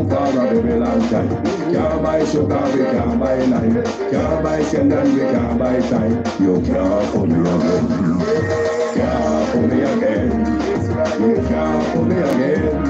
for a very long time. Can't buy sugar, we can't buy lime. Can't buy sand and we can't buy time. You can't fool me again. Can't fool me again. You can't fool me again.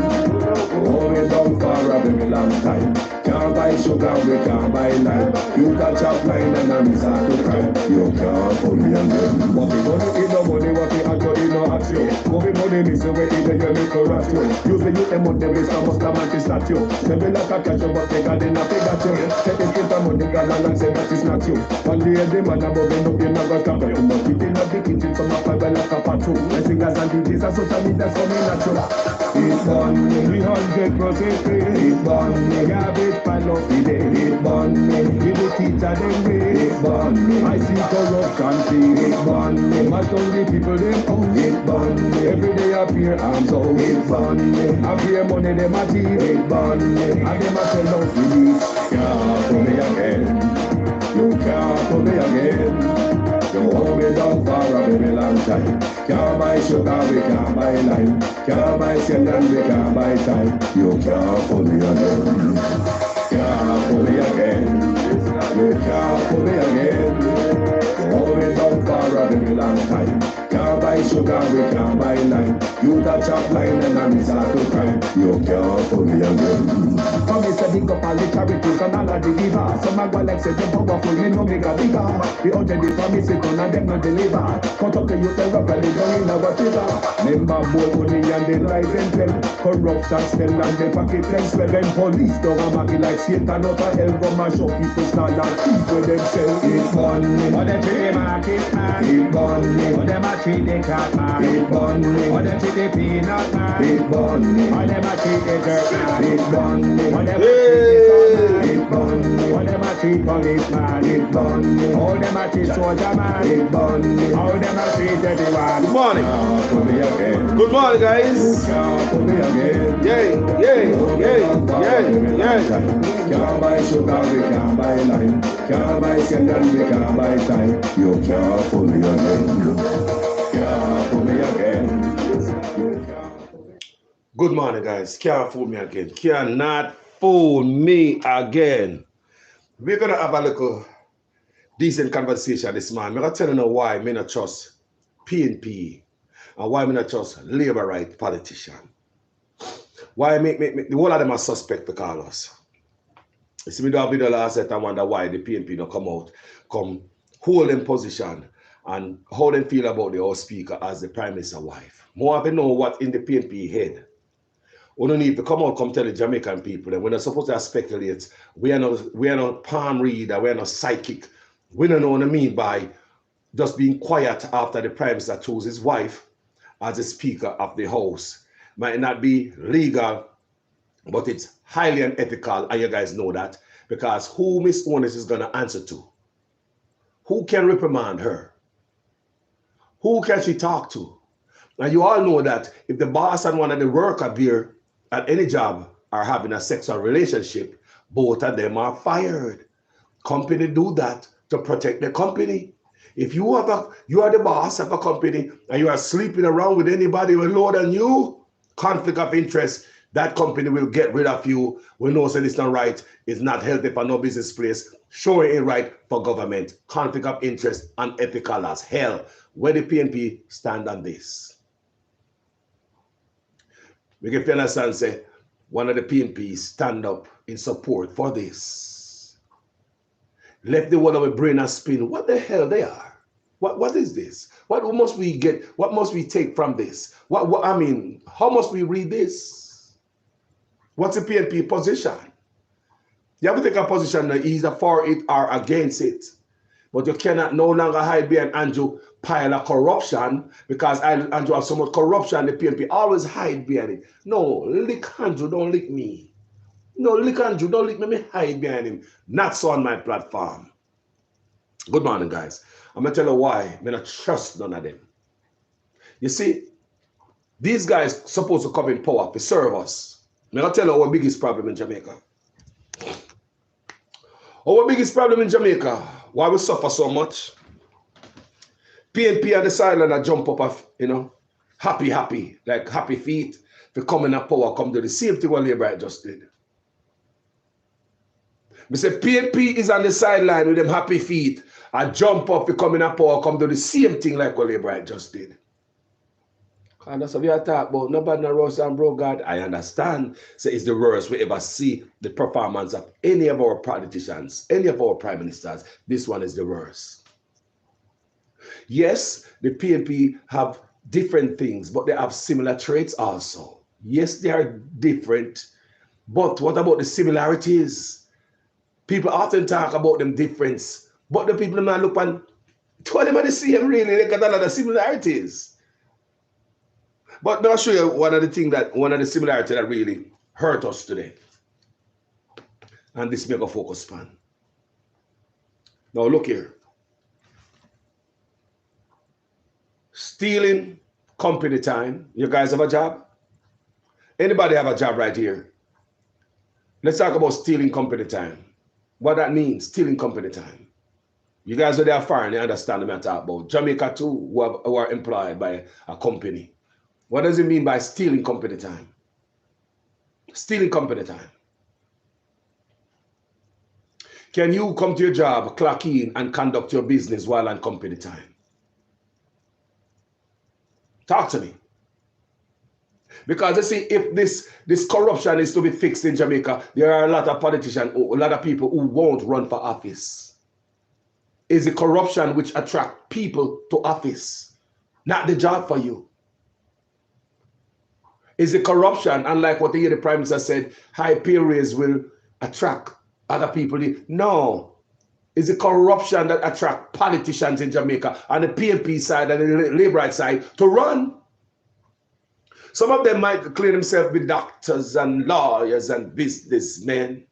Hold me down for a very long time. Can't buy sugar, we can't buy lime. You catch up line and I'm start to cry. You can't fool me again. What we gonna eat no money, what we actually no action. What we money miss away in the year little ratio. Use the youth among them is almost a man to statue. They be like a catch up, but they got in a Pikachu. Take the skin from money, got and say that is not you. One day the man above them up in a got come. Too much eating up the kitchen, some of them like a patrol. And singers and DJs are social media, so me natural. It's born me 300% free. It's born me garbage pile up the day. It's born me give the teacher them way. It's born me I see corruption free. It's born me mash down the people them own. It's born me every day appear arms out. It's born me appear money them a thief. It's born me and them a sell out the beast. Can't fool me again. You can't fool me again. You hold me down for a very long time. Can't buy sugar, we can't buy lime. Can't buy sand and we can't buy time. You can't fool me again. Can't fool me again. You can't fool me again. You hold me down for a very long time. Can't buy sugar, we can't buy lime. You touch up line and I'm start to cry. You can't fool me again. Come me say big up all the charities and all of the givers. Some a go like say them powerful, me no make a bigger. The other day promise it none of them not deliver. Cut up the youth and rock and they don't in our river. Member boy money and they rise and tell. Corruption still and they pocket them swell. Then police don't have a like Satan out of hell. Come and show people start and keep with themselves. It's money. What them treat the market man. It's money. What them a treat the cat man. It's money. What them treat the peanut man. It's money. What them a treat the dirt man. It's money. What them a treat the it's money. What them a treat policeman. It's money. All them a treat soldier man. It's money. All them a treat everyone. Good morning. Good morning, guys. Can't buy sugar, we can't buy lime. Can't buy sand and we can't buy time. You can't fool me again. Can't fool me again. Good morning, guys. Can't fool me again. Cannot fool me again. We're gonna have a little decent conversation this morning. I'm gonna tell you why I not trust PNP and why I not trust labor right politician. Why make the whole of them are suspect to call us. You see me do a video last night and wonder why the PNP don't come out, come hold in position and how they feel about the House Speaker as the Prime Minister's wife. More of you know what in the PNP head. We don't need to come out, come tell the Jamaican people that we're not supposed to speculate. We are not palm reader, we are not psychic. We don't know what I mean by just being quiet after the Prime Minister chose his wife as the Speaker of the House. Might not be legal, but it's highly unethical, and you guys know that, because who Miss Onus is going to answer to? Who can reprimand her? Who can she talk to? Now you all know that if the boss and one of the workers there at any job are having a sexual relationship, both of them are fired. Company do that to protect the company. If you are the boss of a company and you are sleeping around with anybody with lower than you, conflict of interest, that company will get rid of you. We know so it's not right, it's not healthy for no business place, sure it ain't right for government. Conflict of interest, unethical as hell. Where the PNP stand on this? We can understand say one of the PNP stand up in support for this. Left the world of a brain and spin. What the hell they are? What is this? What must we get? What must we take from this? What I mean, how must we read this? What's the PNP position? You have to take a position either for it or against it. But you cannot no longer hide behind Andrew pile of corruption, because Andrew has so much corruption, the PNP always hide behind it. No, lick Andrew, don't lick me. No, lick Andrew, don't lick me, me hide behind him. Not so on my platform. Good morning, guys. I'm going to tell you why I don't trust none of them. You see, these guys supposed to come in power to serve us. I'm going to tell you our biggest problem in Jamaica. Our biggest problem in Jamaica, why we suffer so much. PNP on the sideline and jump up of, happy, like happy feet. To come in a power, come to the same thing what Labour just did. Me say PNP is on the sideline with them happy feet. I jump up, become in a power, come do the same thing like what Labour just did. And that's what we are talking about. Nobody no Ross and bro God. I understand. So it's the worst we ever see the performance of any of our politicians, any of our prime ministers. This one is the worst. Yes, the PNP have different things, but they have similar traits also. Yes, they are different. But what about the similarities? People often talk about them difference, but the people might look and two of them are the same really. They got a lot of similarities. But I'll show you one of the similarities that really hurt us today. And this make a focus span. Now look here. Stealing company time. You guys have a job? Anybody have a job right here? Let's talk about stealing company time. What that means, stealing company time. You guys are there foreign, you understand what I'm talking about. Jamaica too, who are employed by a company. What does it mean by stealing company time? Stealing company time. Can you come to your job, clock in, and conduct your business while on company time? Talk to me. Because you see, if this corruption is to be fixed in Jamaica, there are a lot of politicians, a lot of people who won't run for office. It's the corruption which attracts people to office, not the job for you. It's the corruption, unlike what the Prime Minister said, high pay raise will attract other people. No. It's the corruption that attracts politicians in Jamaica on the PNP side and the Labour side to run. Some of them might claim themselves be doctors and lawyers and businessmen.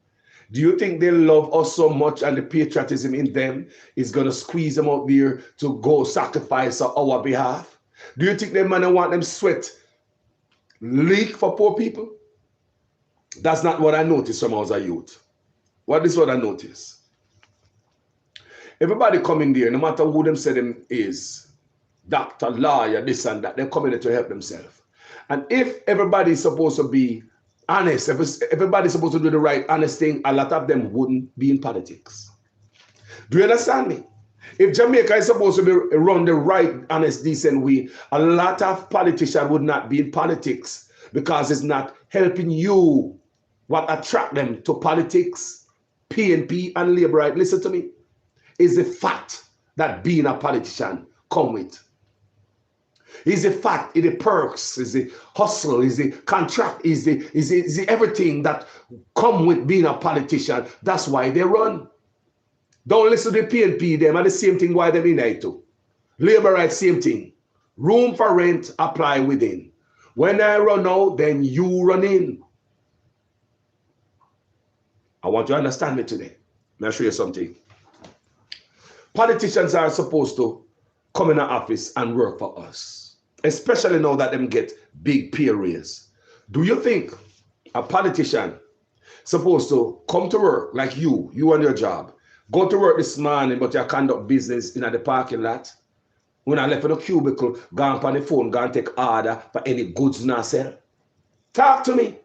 Do you think they love us so much and the patriotism in them is going to squeeze them out there to go sacrifice on our behalf? Do you think they might want them sweat leak for poor people? That's not what I noticed from as a youth. What is what I noticed? Everybody coming there, no matter who them say them is, doctor, lawyer, this and that, they're coming there to help themselves. And if everybody is supposed to be honest, if everybody's supposed to do the right, honest thing, a lot of them wouldn't be in politics. Do you understand me? If Jamaica is supposed to be run the right, honest, decent way, a lot of politicians would not be in politics because it's not helping you. What attract them to politics, PNP and Labour, right? Listen to me, is the fact that being a politician come with. Is the fact, is the perks, is the hustle, is the contract, is the everything that come with being a politician. That's why they run. Don't listen to the PNP, them are the same thing why they in there too. Labour right, same thing. Room for rent, apply within. When I run out, then you run in. I want you to understand me today. Let me show you something. Politicians are supposed to come in the office and work for us, especially now that them get big pay raise. Do you think a politician supposed to come to work like you and your job, go to work this morning, but you conduct business in the parking lot? When I left in the cubicle, go on the phone, go and take order for any goods not sell? Talk to me.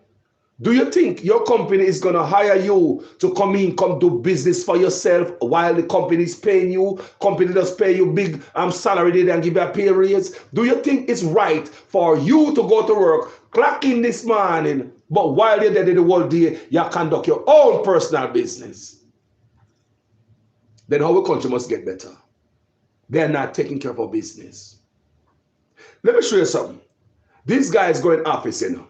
Do you think your company is going to hire you to come do business for yourself while the company is paying you? Company does pay you big salary and give you a pay raise. Do you think it's right for you to go to work, clock in this morning, but while you're there the whole day, you conduct your own personal business? Then our country must get better. They're not taking care of our business. Let me show you something. These guys go in office, you know.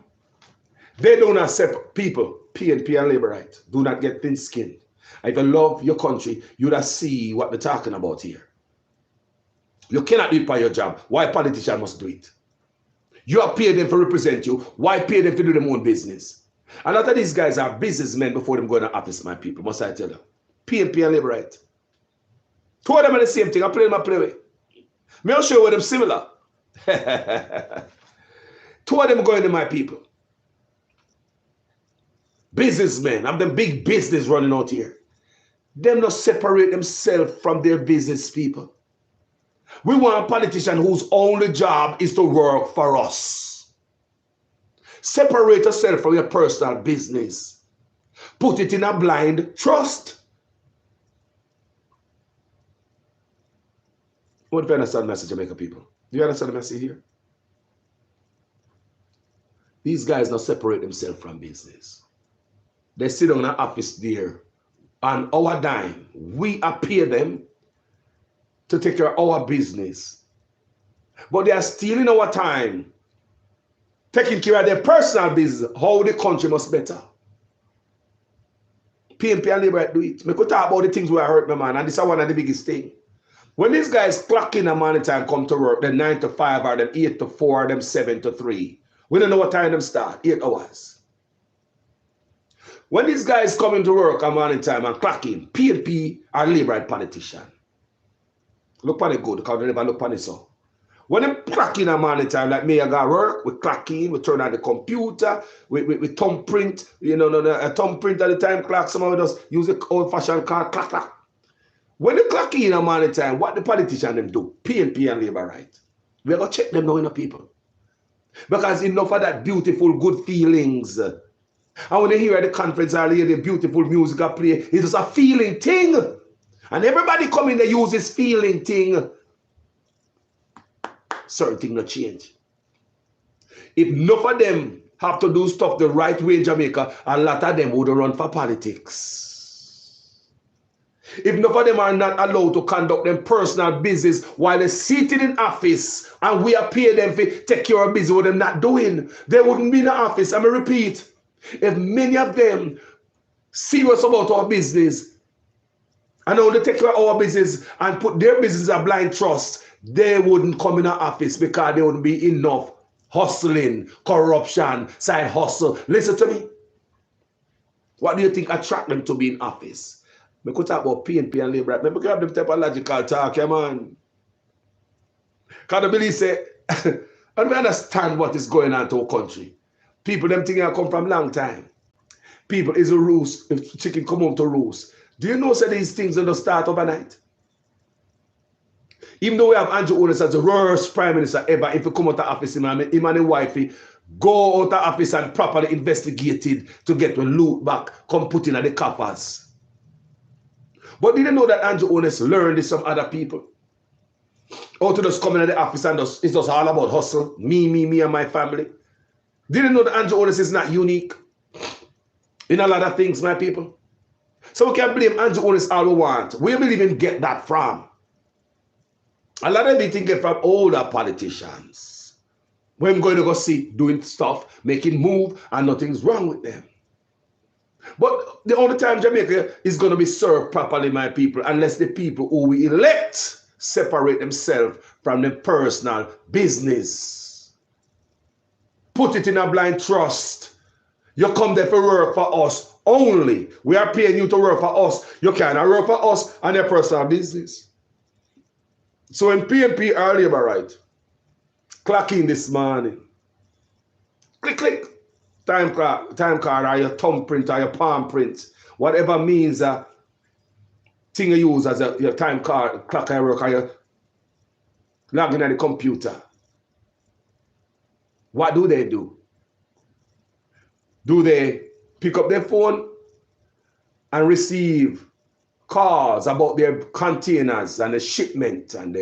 They don't accept people, PNP and Labour right. Do not get thin-skinned. If you love your country, you would see what they're talking about here. You cannot do it by your job. Why politicians must do it? You are paid them to represent you. Why pay them to do their own business? A lot of these guys are businessmen before them going to office, my people. Must I tell you? PNP and Labour right. Two of them are the same thing. I play them, I play with. May I show you where them similar? Two of them going to my people. Businessmen, have them big business running out here. Them not separate themselves from their business people. We want a politician whose only job is to work for us. Separate yourself from your personal business. put it in a blind trust. What do you understand the message, Jamaica people? Do you understand the message here? These guys now separate themselves from business. They sit on an office there on our dime. We pay them to take care of our business. But they are stealing our time, taking care of their personal business, how the country must better. PNP and Labour do it. I could talk about the things where I hurt my man, and this is one of the biggest things. When these guys clock in a morning time, come to work, them 9 to 5 or them 8 to 4 or them 7 to 3. We don't know what time them start, 8 hours. When these guys come into work a morning time and clock in, PNP are Labour politician. Look on it good, because they never look on it so. When them clock in a morning time, like me, I got work, we clock in, we turn on the computer, we thumb print, you know, a thumb print at the time clock, some of us use the old-fashioned card, clack, clack. When they clock in a morning time, what the politician them do? PNP and Labour, right? We're going to check them now in the people. Because enough of that beautiful, good feelings. And when they hear at the conference or hear the beautiful music I play, it's just a feeling thing. And everybody come in, they use this feeling thing. Certain things not change. If enough of them have to do stuff the right way in Jamaica, a lot of them would run for politics. If none of them are not allowed to conduct them personal business while they're seated in office and we are paying them to take care of business what they're not doing, they wouldn't be in the office. I'm going to repeat. If many of them serious about our business and how they take care of our business and put their business in blind trust, they wouldn't come in the office because there wouldn't be enough hustling, corruption, side hustle. Listen to me. What do you think attract them to be in office? We could talk about PNP and Labour. Maybe we could have them type of logical talk, yeah, man. Because I believe, say, I don't understand what is going on to our country. People, them things have come from long time. People, is a roost, if chicken come home to roost. Do you know, say, these things don't start overnight? Even though we have Andrew Holness as the worst prime minister ever, if you come out of office, him and his wifey, go out of office and properly investigated to get the loot back, come put in at the coffers. But did you know that Andrew Holness learned this from other people? How to just come in the office and it's just all about hustle. Me and my family. Did you know that Andrew Holness is not unique in a lot of things, my people? So we can blame Andrew Holness all we want. Where we even get that from? A lot of people get from older politicians. When I'm going to go see doing stuff, making move, and nothing's wrong with them. But the only time Jamaica is going to be served properly, my people, unless the people who we elect separate themselves from their personal business. Put it in a blind trust. You come there for work for us only. We are paying you to work for us. You cannot work for us and your personal business. So in PNP or Labour, right? Clock in this morning. Click, click. Time card or your thumb print or your palm print, whatever means thing you use as your time card, clock or work, or you log in at the computer. What do they do? Do they pick up their phone and receive calls about their containers and the shipment and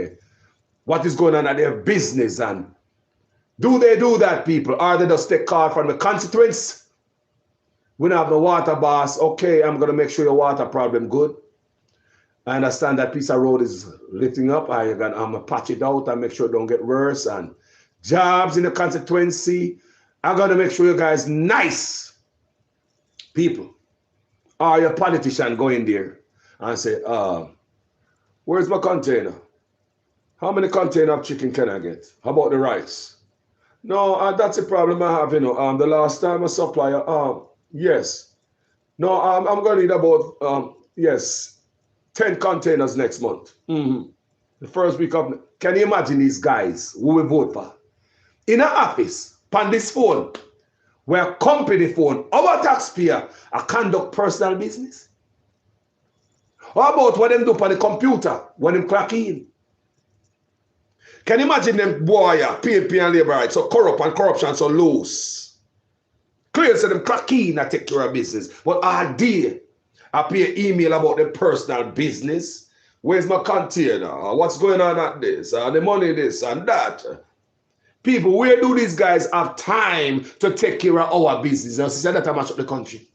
what is going on at their business? And do they do that, people? Or they just take call from the constituents? We don't have the water boss. Okay, I'm going to make sure your water problem good. I understand that piece of road is lifting up. I'm going to patch it out and make sure it don't get worse. And jobs in the constituency, I'm going to make sure you guys nice people. Or your politician go in there and say, where's my container? How many containers of chicken can I get? How about the rice? No, that's a problem I have, you know. The last time a supplier, yes. No, I'm going to need about, yes, 10 containers next month. The first week of, can you imagine these guys who we vote for? In an office, on this phone, where company phone, our taxpayer, I conduct personal business. How about what them do on the computer when them clock in? Can you imagine them boy, PNP and Labour, right? So corrupt and corruption so loose. Clear so them cracking I take care of business. But all day, I pay email about the personal business. Where's my container? What's going on at this? The money this and that. People, where do these guys have time to take care of our business? And she said that I match up the country.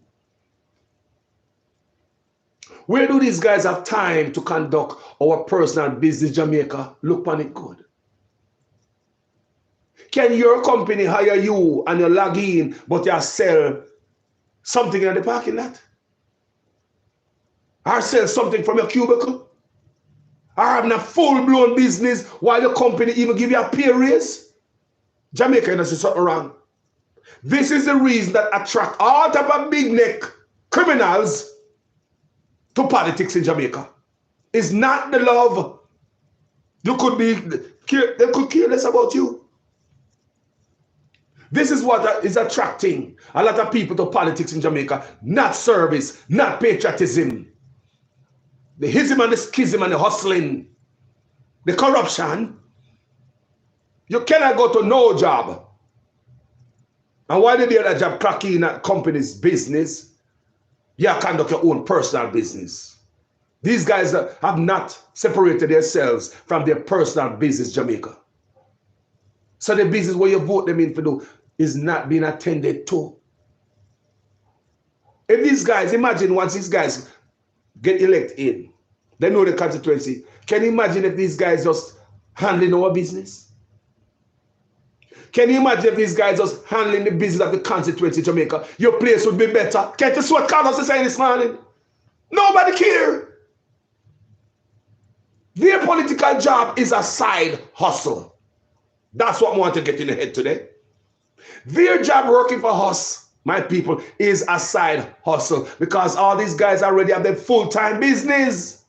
Where do these guys have time to conduct our personal business, Jamaica? Look on it good. Can your company hire you and you log in, but you sell something in the parking lot? Or sell something from your cubicle? Or having a full-blown business while your company even give you a pay raise? Jamaica, you know, something wrong. This is the reason that attract all type of big neck criminals to politics in Jamaica. It's not the love. You could be, they could care less about you. This is what is attracting a lot of people to politics in Jamaica. Not service, not patriotism. The hism and the schism and the hustling, the corruption. You cannot go to no job. And why did you do that job cracking at company's business? You conduct your own personal business. These guys have not separated themselves from their personal business, Jamaica. So the business where you vote them in for do is not being attended to. If these guys, imagine once these guys get elected in, they know the constituency. Can you imagine if these guys just handling our business? Can you imagine if these guys just handling the business of the constituency in Jamaica? Your place would be better. Can't you see what Carlos is saying this morning? Nobody care. Their political job is a side hustle. That's what I want to get in the head today. Their job working for us, my people, is a side hustle because all these guys already have their full-time business.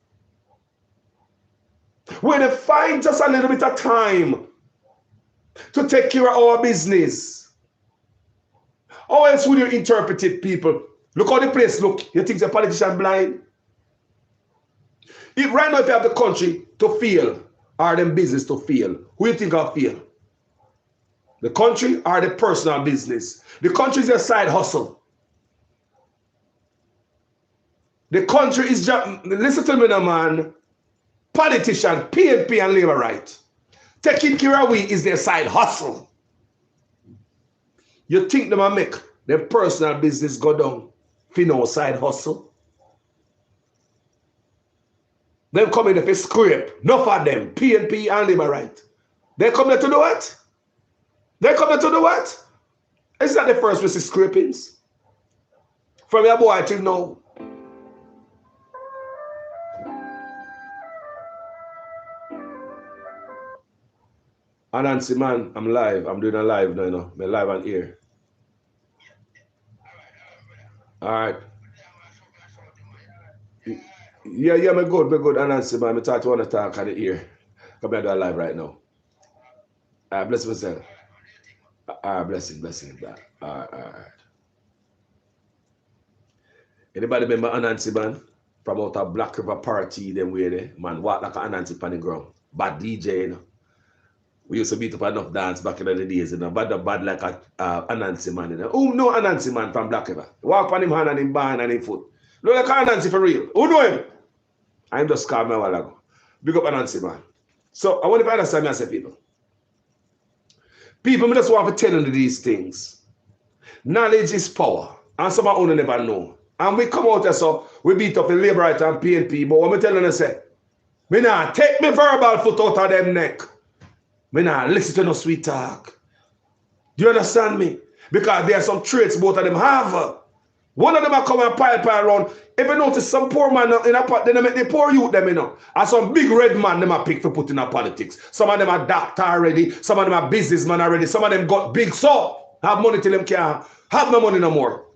When they find just a little bit of time to take care of our business, how else would you interpret it, people? Look how the place look. You think the politician blind? If right now if you have the country to fail or them business to fail, who do you think will fail? The country or the personal business? The country is a side hustle. The country is just, listen to me now, man. Politician, PNP and labor right. Taking care of we is their side hustle. You think them make their personal business go down for no side hustle? Them coming if it's scrape. Enough of them, PNP and labor right. They come there to do what? They come there to do what? It's not the first we see scrapings. From your boy till now. Nancy, man, I'm live. I'm doing a live now, you know. I'm live on air. All right. Yeah, I'm good. Nancy, man, I thought you want to talk on the ear. Come here, do a live right now. Bless myself. Blessing. All right. Anybody remember Anansi, man? From out of Black River party, them way there. Man, walk like Anansi on the ground. Bad DJ, you know. We used to beat up enough dance back in the days, you know. Bad like a Anansi man, you know. Who know Anansi man from Black River? Walk on him hand and him band and him foot. Look like Anansi for real. Who know him? I'm just calm a while ago. Big up Anansi man. So I want to understand myself, people. People just want to tell you these things. Knowledge is power. And some of you never know. And we come out there, so we beat up the labor right and PNP. But what me telling you, say, me nah take me verbal foot out of them neck. Me nah listen to no sweet talk. Do you understand me? Because there are some traits both of them have. One of them are come and pile around. If you notice some poor man in a pot, then they poor youth them, you know. And some big red man them are picked for put in a politics. Some of them are doctor already. Some of them are businessman already. Some of them got big so have money till them can't have no money no more.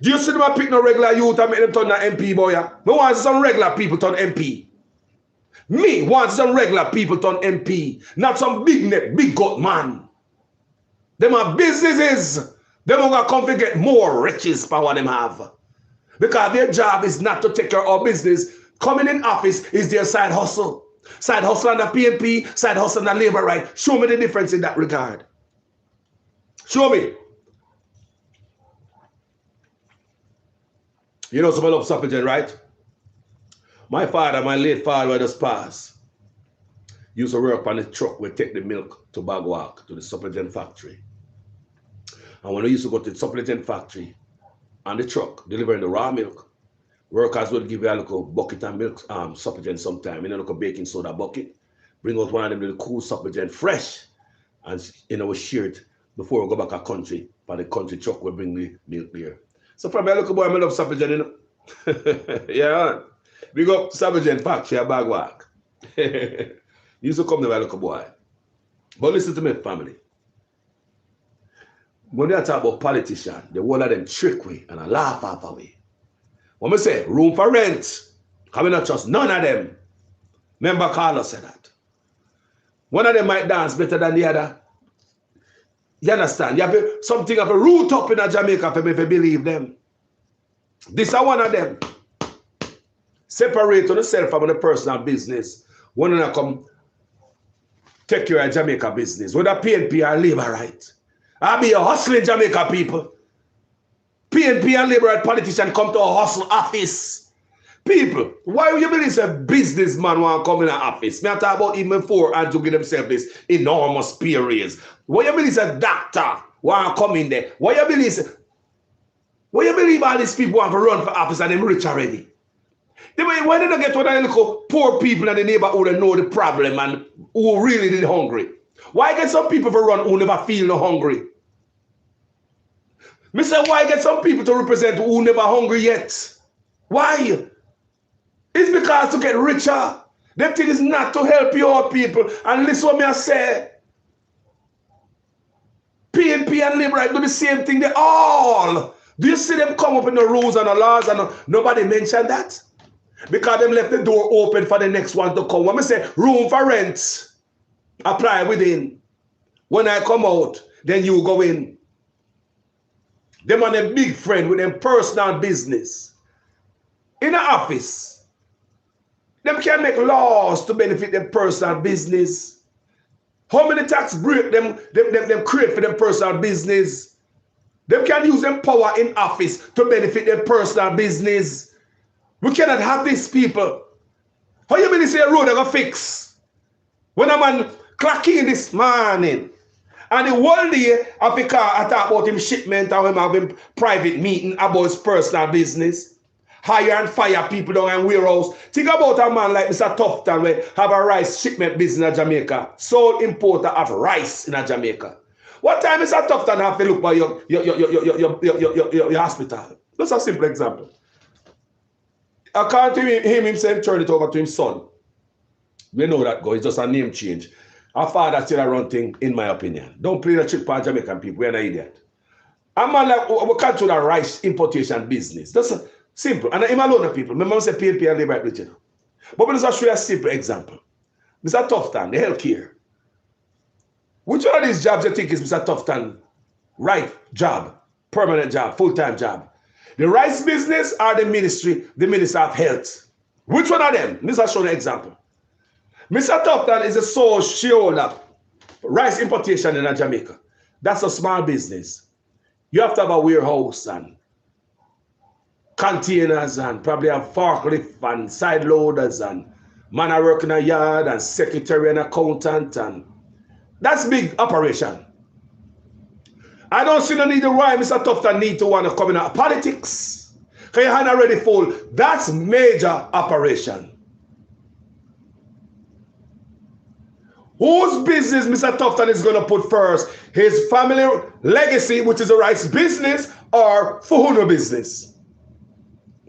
Do you see them pick no regular youth and make them turn an MP, boy? Me want some regular people turn MP. Me want some regular people turn MP. Not some big neck, big gut man. Them are businesses. Them are going to come to get more riches for what them have. Because their job is not to take care of business. Coming in office is their side hustle. Side hustle on the PNP, side hustle on the labor right. Show me the difference in that regard. Show me. You know, some love supplement, right? My father, my late father, just passed, used to work on the truck. We take the milk to Bagwalk, to the supplement factory. And when we used to go to the supplement factory on the truck, delivering the raw milk, workers would give you a little bucket of milk, supplement sometime, in a little baking soda bucket. Bring out one of them little cool supplement fresh, and we share it before we go back to country. For the country truck, we bring the milk there. So from a little boy, I love supplement, you know. Yeah. We go to supplement factory at Bagwalk. Used to come to my little boy. But listen to me, family. When they talk about politicians, the whole of them trick we and I laugh off away. When we say room for rent, can we not trust none of them? Remember Carlos said that. One of them might dance better than the other. You understand? You have something of a root up in Jamaica for me to believe them. This is one of them. Separate yourself from the personal business. When you come take care of Jamaica business, whether PNP or Labour right. I'll be a hustling Jamaica people. PNP and Labour right politicians come to a hustle office. People, why you believe a businessman want to come in an office? Me I talk about even before and to give themselves this enormous pay raise. Why you believe a doctor want to come in there? Why you believe all these people want to run for office and them rich already? Why did they get to the little poor people in the neighborhood and know the problem and who really did hungry? Why get some people to run who never feel no hungry? Me say why get some people to represent who never hungry yet? Why? It's because to get richer. The thing is not to help your people. And listen what me I say. PNP and Labour do the same thing. They all. Do you see them come up in the rules and the laws and nobody mentioned that? Because them left the door open for the next one to come. When me say room for rent, apply within. When I come out, then you go in. Them and a big friend with them personal business. In the office, them can make laws to benefit their personal business. How many tax break them create for their personal business? Them can use them power in office to benefit their personal business. We cannot have these people. How you mean say a road I go fix? When a man clock in this morning, and the whole day of the car I talk about him shipment or him having private meeting about his personal business. Hire and fire people down in warehouse. Think about a man like Mr. Tufton where have a rice shipment business in Jamaica. Sole importer of rice in Jamaica. What time Mr. Tufton have to look by your hospital? That's a simple example. According to him himself turn it over to his son. We know that go. It's just a name change. Our father still a run thing, in my opinion. Don't play the trick for Jamaican people. We're an idiot. A man like we can't do the rice importation business. That's simple. And I'm alone of people. My mom said PNP and Labour right, you know. But let us show you a simple example. Mr. Tufton, the healthcare. Which one of these jobs you think is Mr. Tufton? Right job, permanent job, full-time job. The rice business or the ministry, the Minister of Health. Which one of them? Mr. Show you an example. Mr. Tufton is a sole shareholder rice importation in Jamaica. That's a small business. You have to have a warehouse and containers and probably a forklift and side loaders and man I work in a yard and secretary and accountant, and that's big operation. I don't see no need why Mr. Tufton need to want to come in politics. Because your hand already full. That's major operation. Whose business Mr. Tufton is going to put first? His family legacy, which is a rice business, or Fuhuno business?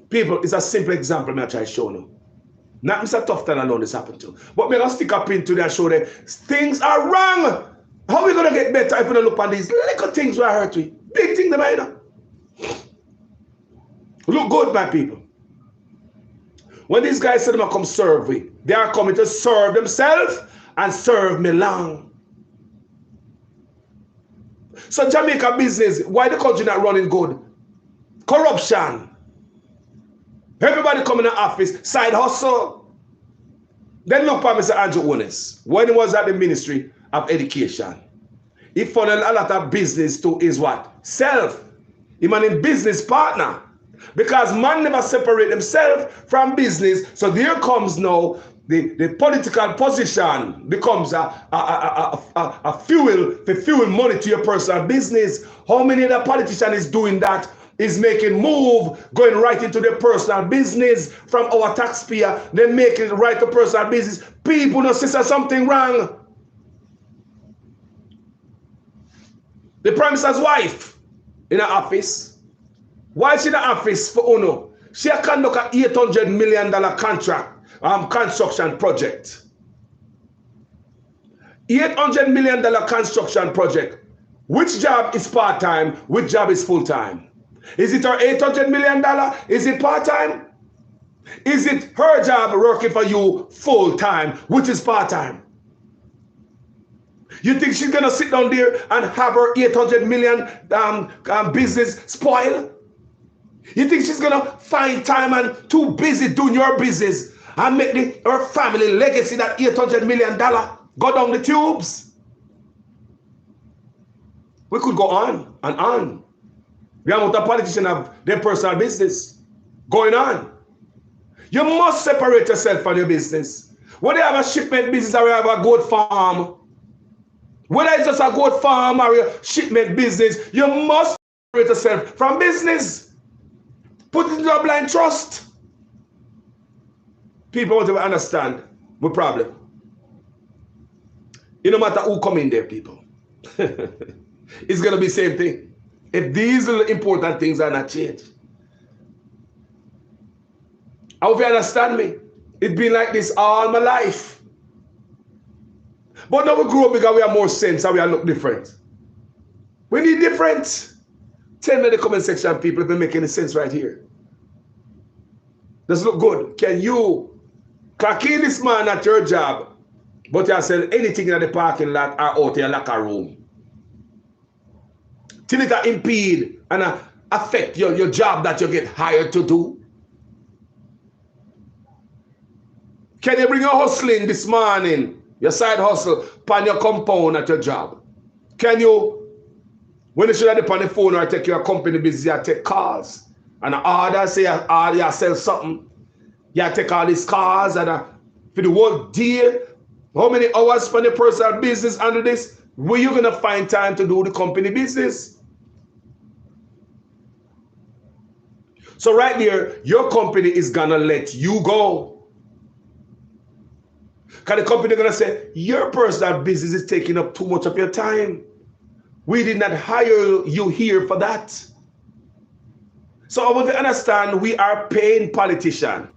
People, it's a simple example I try to show you. Not Mr. Tufton alone this happened to. But we're going to stick up into there and show them things are wrong. How are we going to get better if we don't look at these little things where I hurt we? Big things, them either. Look good, my people. When these guys say them come serve we, they are coming to serve themselves and serve me long. So Jamaica business, why the country not running good? Corruption. Everybody coming to office, side hustle. Then look for Mr. Andrew Owens. When he was at the Ministry of Education, he funneled a lot of business to his what? Self. He was a business partner. Because man never separate himself from business. So there comes now the political position becomes a fuel to fuel money to your personal business. How many other politician is doing that? Is making move, going right into their personal business from our taxpayer. They make it right to personal business. People know sister something wrong. The Prime Minister's wife in her office. Why she in the office for Uno? She conduct a $800 million contract, construction project. $800 million construction project. Which job is part-time? Which job is full-time? Is it her $800 million? Is it part-time? Is it her job working for you full-time, which is part-time? You think she's going to sit down there and have her $800 million business spoil? You think she's going to find time and too busy doing your business and make her family legacy that $800 million go down the tubes? We could go on and on. We have a politician have their personal business going on. You must separate yourself from your business. Whether you have a shipment business or you have a goat farm, whether it's just a goat farm or a shipment business, you must separate yourself from business. Put it into a blind trust. People want to understand the problem. It no matter who come in there, people. It's going to be the same thing. If these little important things are not changed. I hope you understand me. It's been like this all my life. But now we grow up because we have more sense and we look different. We need different. Tell me in the comment section, people, if it make any sense right here. Does it look good? Can you clock in this man at your job, but you sell anything in the parking lot or out in your locker room? Till it impede and affect your job that you get hired to do? Can you bring your hustling this morning, your side hustle, upon your compound at your job? Can you, when you should have on the phone or take your company business, you take calls and order, say you sell something, you take all these calls and for the whole day, how many hours for the personal business under this? Where you going to find time to do the company business? So right there, your company is going to let you go. Because the company is going to say, your personal business is taking up too much of your time. We did not hire you here for that. So I want to understand, we are paying politicians.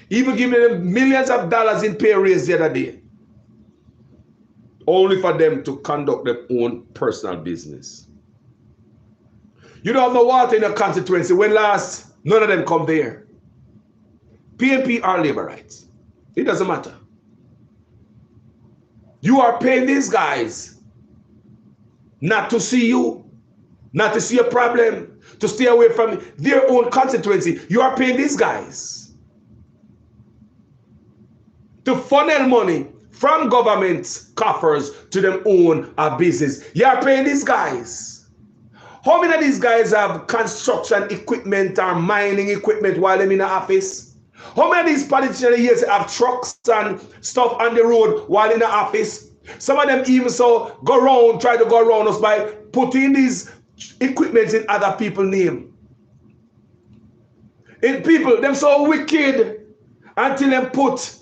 Even giving them millions of dollars in pay raise the other day. Only for them to conduct their own personal business. You don't have no water in your constituency. When last, none of them come there. PNP are labor rights. It doesn't matter. You are paying these guys not to see you, not to see a problem, to stay away from their own constituency. You are paying these guys to funnel money from government coffers to them own a business. You are paying these guys. How many of these guys have construction equipment or mining equipment while they're in the office? How many of these politicians here have trucks and stuff on the road while in the office? Some of them even so try to go around us by putting these equipment in other people's name. And people, them so wicked until them put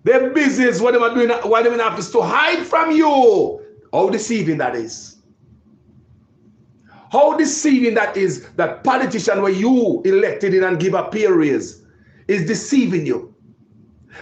their business, what they are doing while they're in the office to hide from you. How deceiving that is. How deceiving that is, that politician where you elected in and give a pay raise is deceiving you.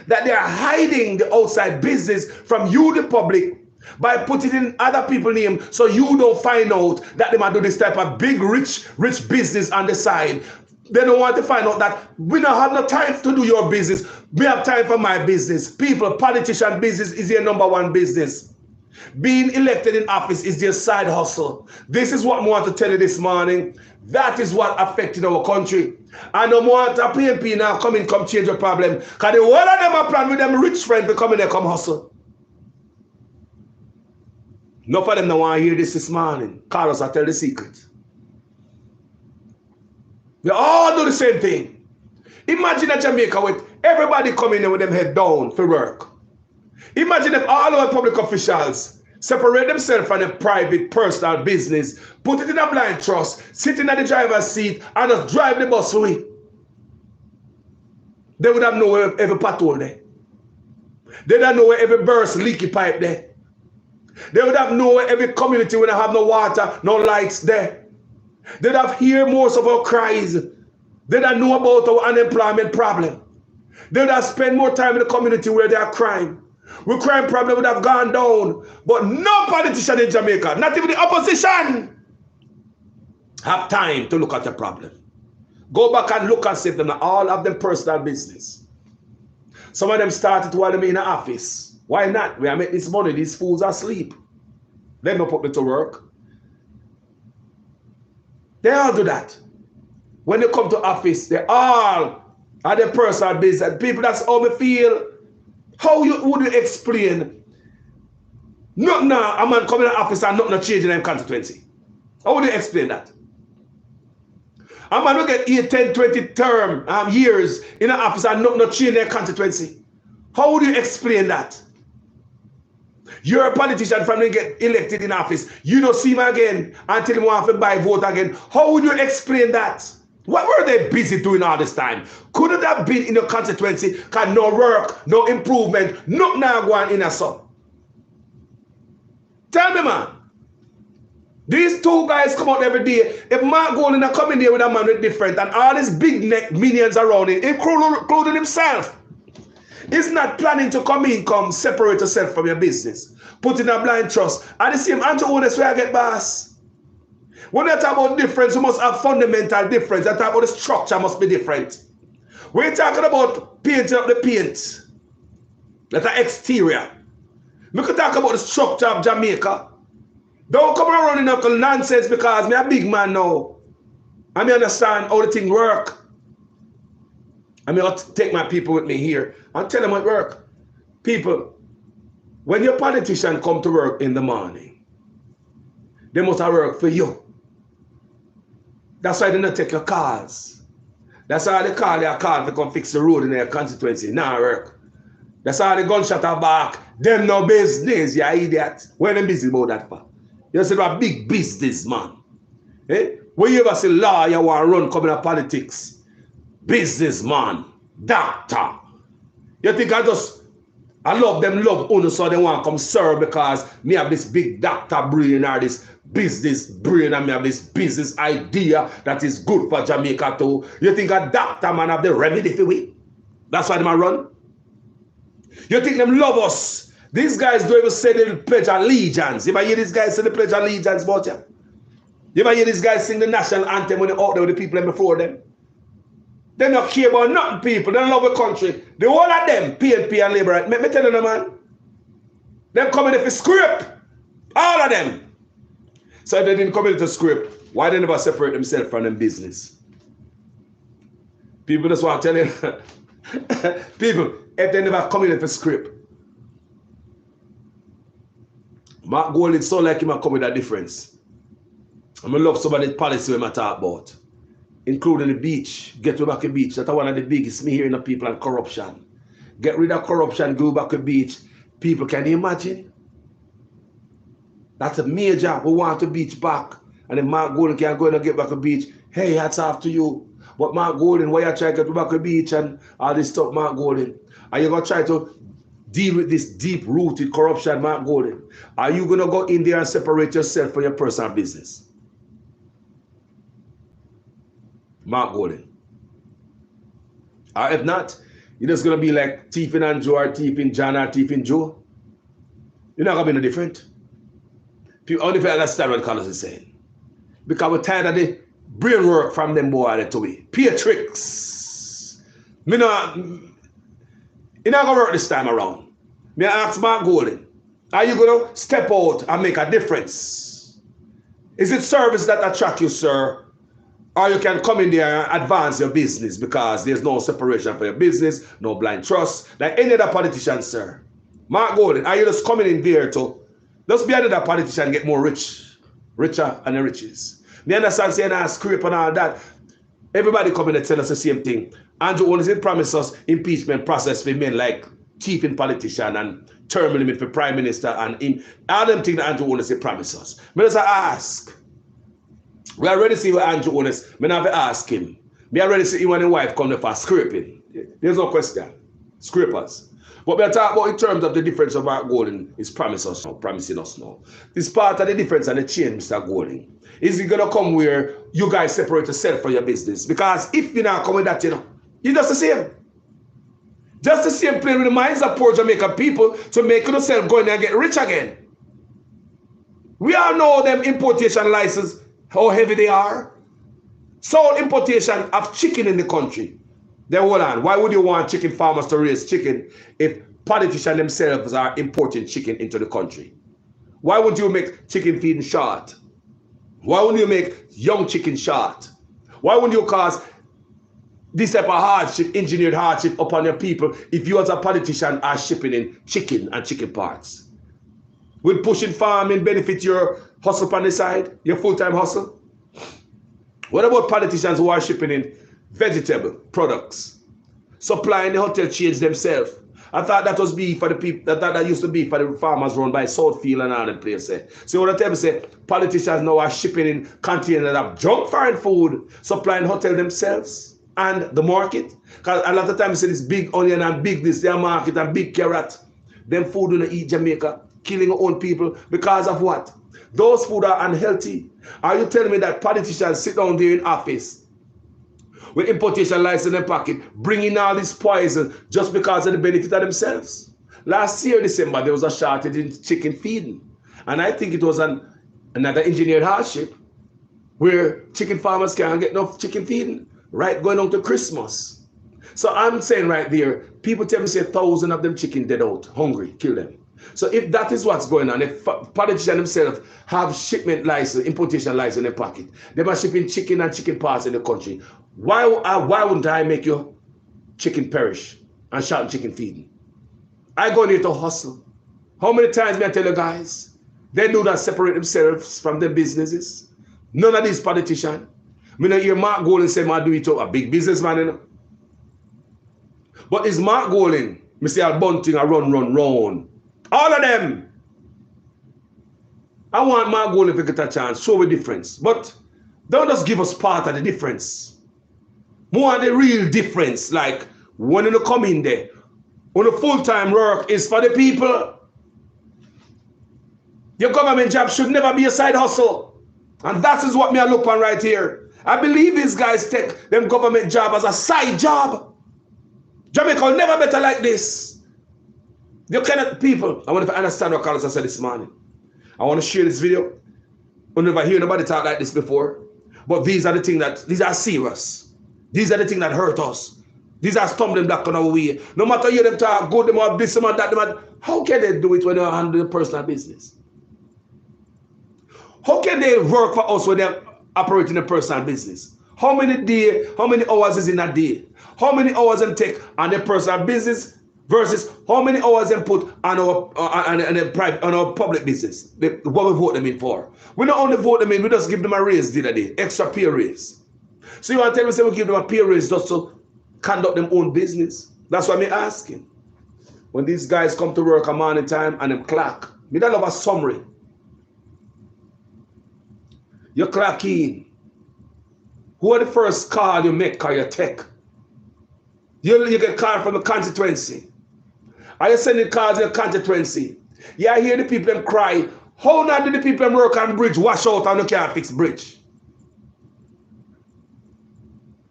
That they are hiding the outside business from you, the public, by putting in other people's name so you don't find out that they might do this type of big, rich business on the side. They don't want to find out that we don't have no time to do your business. We have time for my business. People, politician business is their #1 business. Being elected in office is their side hustle. This is what I want to tell you this morning. That is what affected our country. I don't want a PNP now come change the problem. Because the whole of them are plan with them rich friends to come in there, come hustle. Enough of them don't want to hear this morning. Carlos, I tell the secret. They all do the same thing. Imagine a Jamaica with everybody coming in with them head down for work. Imagine if all our public officials separate themselves from the private, personal business, put it in a blind trust, sit in the driver's seat, and just drive the bus away. They would have know where every pothole there. They don't know where every burst leaky pipe there. They would have know where every community would have no water, no lights there. They'd have hear most of our cries. They don't know about our unemployment problem. They would have spent more time in the community where they are crime. Our crime problem would have gone down. But no politician in Jamaica, not even the opposition, have time to look at the problem. Go back and look and see them all have them personal business. Some of them started while they're in the office. Why not? We are making this money. These fools are asleep. They don't put me to work. They all do that. When they come to office, they all are their personal business. People, that's how they feel. How would you explain? Not now a man coming to office and nothing changing in constituency. How would you explain that? A man will get 8, 10, 20 term years in an office and nothing change in constituency. How would you explain that? You're a politician from when you get elected in office. You don't see him again until you want to buy vote again. How would you explain that? What were they busy doing all this time? Could it have been in your constituency? Because no work, no improvement, nothing now going in a sun. Tell me, man. These two guys come out every day. If Mark Golden are coming there with a man with different and all these big neck minions around him, including himself, he's not planning to come separate yourself from your business. Put in a blind trust. And the same anti-owners where I get boss. When they talk about difference, we must have fundamental difference. They talk about the structure must be different. We're talking about painting up the paint. That's the exterior. We could talk about the structure of Jamaica. Don't come around in knuckle nonsense because I'm a big man now. I understand how the thing work. I'm going to take my people with me here and tell them what work. People, when your politician come to work in the morning, they must have work for you. That's why they don't take your cars. That's why they call their car to come fix the road in their constituency. Nah, work. That's how the gunshot are back. Them no business, you idiot. Where them busy about that for? You say a big business man. Eh? When you ever see law, you want to run coming to politics. Businessman, doctor. You think I love them love Uno so they want to come serve because me have this big doctor brain or this business brain and me have this business idea that is good for Jamaica too. You think a doctor man have the remedy for we? That's why they run? You think them love us? These guys don't even say the pledge allegiance. You ever hear these guys say the pledge allegiance about you? You ever hear these guys sing the national anthem when they're out there with the people before them? They don't care about nothing, people. They don't love the country. The whole of them, PNP and Labour, let me tell you, man. Them coming in for script. All of them. So if they didn't come into script, why they never separate themselves from them business? People just want to tell you. People, if they never come in for script. Mark Gold, it's so like him come with a difference. I love somebody's policy when I talk about. Including the beach, get rid of the beach. That's one of the biggest me hearing of people and corruption. Get rid of corruption, go back to the beach. People, can you imagine? That's a major. We want the beach back. And then Mark Golden can go and get back to the beach. Hey, hats off to you. But Mark Golden, why you try to get back to the beach and all this stuff, Mark Golden? Are you going to try to deal with this deep-rooted corruption, Mark Golden? Are you going to go in there and separate yourself from your personal business? Mark Golden. Or if not, you're just going to be like thieving Andrew or thieving John or thieving Joe. You're not going to be no different. People only understand what Carlos is saying. Because we're tired of the brain work from them boys to me. Peer tricks. You're not going to work this time around. Me ask Mark Golden, are you going to step out and make a difference? Is it service that attracts you, sir? Or you can come in there and advance your business because there's no separation for your business, no blind trust, like any other politician, sir. Mark Golden, are you just coming in there to just be another politician, get more richer and the riches? Me understand saying I scrape and all that. Everybody coming and tell us the same thing. Andrew Honest promised us impeachment process for men like chief in politician and term limit for prime minister and in all them things that Andrew Honest promised us. But as I ask, we already see what Andrew Honest, me never ask him. Me already see him when his wife come there for scraping. There's no question. Scrapers. But we are talking about in terms of the difference of Mark Golding is promising us now. This part of the difference and the change, Mr. Golding. Is it gonna come where you guys separate yourself from your business? Because if you're not coming that, you're just the same. Just the same playing with the minds of poor Jamaican people to make yourself go in there and get rich again. We all know them importation licenses, how heavy they are. Sole importation of chicken in the country. Then hold on, why would you want chicken farmers to raise chicken if politicians themselves are importing chicken into the country? Why would you make chicken feeding short? Why wouldn't you make young chicken short? Why wouldn't you cause this type of hardship, engineered hardship upon your people if you as a politician are shipping in chicken and chicken parts? Will pushing farming benefit your hustle on the side, your full-time hustle? What about politicians who are shipping in vegetable products, supplying the hotel chains themselves? I thought that was beef for the people, that used to be for the farmers run by Southfield and all them places. So what I tell you say, politicians now are shipping in containers of junk foreign food, supplying hotel themselves and the market. Because a lot of times you see this big onion and big this, their market and big carrot. Them food don't eat Jamaica, killing our own people because of what? Those food are unhealthy. Are you telling me that politicians sit down there in office with importation license in their pocket, bringing all this poison just because of the benefit of themselves? Last year, December, there was a shortage in chicken feeding. And I think it was another engineered hardship where chicken farmers can't get enough chicken feeding, right, going on to Christmas. So I'm saying right there, people tell me say 1,000 of them chicken dead out, hungry, kill them. So if that is what's going on, if politicians themselves have shipment license, importation license in their pocket, they are shipping chicken and chicken parts in the country, why wouldn't I make your chicken perish and short chicken feeding? I go there to hustle. How many times may I tell you guys? They do not separate themselves from their businesses. None of these politicians. I don't hear Mark Golding say, I do it to a big businessman, you know. But it's Mark Golding, Mr. Al Bunting, I run. All of them. I want Mark Golding to get a chance, show a difference. But don't just give us part of the difference. More of the real difference, like when you come in there, when the full-time work is for the people. Your government job should never be a side hustle. And that is what me I look on right here. I believe these guys take them government job as a side job. Jamaica will never better like this. You cannot, people, I want to understand what Carlos said this morning. I want to share this video. I never hear nobody talk like this before. But these are the things that, these are serious. These are the things that hurt us. These are stumbling block on our way. No matter you them talk good, them have this, them have that, them have, how can they do it when they handle their personal business? How can they work for us when they're operating a personal business? How many hours is in a day? How many hours them take on their personal business versus how many hours them put on our public business? What we vote them in for? We not only vote them in, we just give them a raise the other day, extra pay raise. So you want to tell me say we give them a pay raise just to conduct them own business? That's what I'm asking. When these guys come to work a morning time and them clock, me don't love a summary. You clock in. Who are the first call you make or you take? You get called from the constituency. Are you sending calls in the constituency? You hear the people them cry, how now do the people them work on bridge wash out and you can't fix bridge?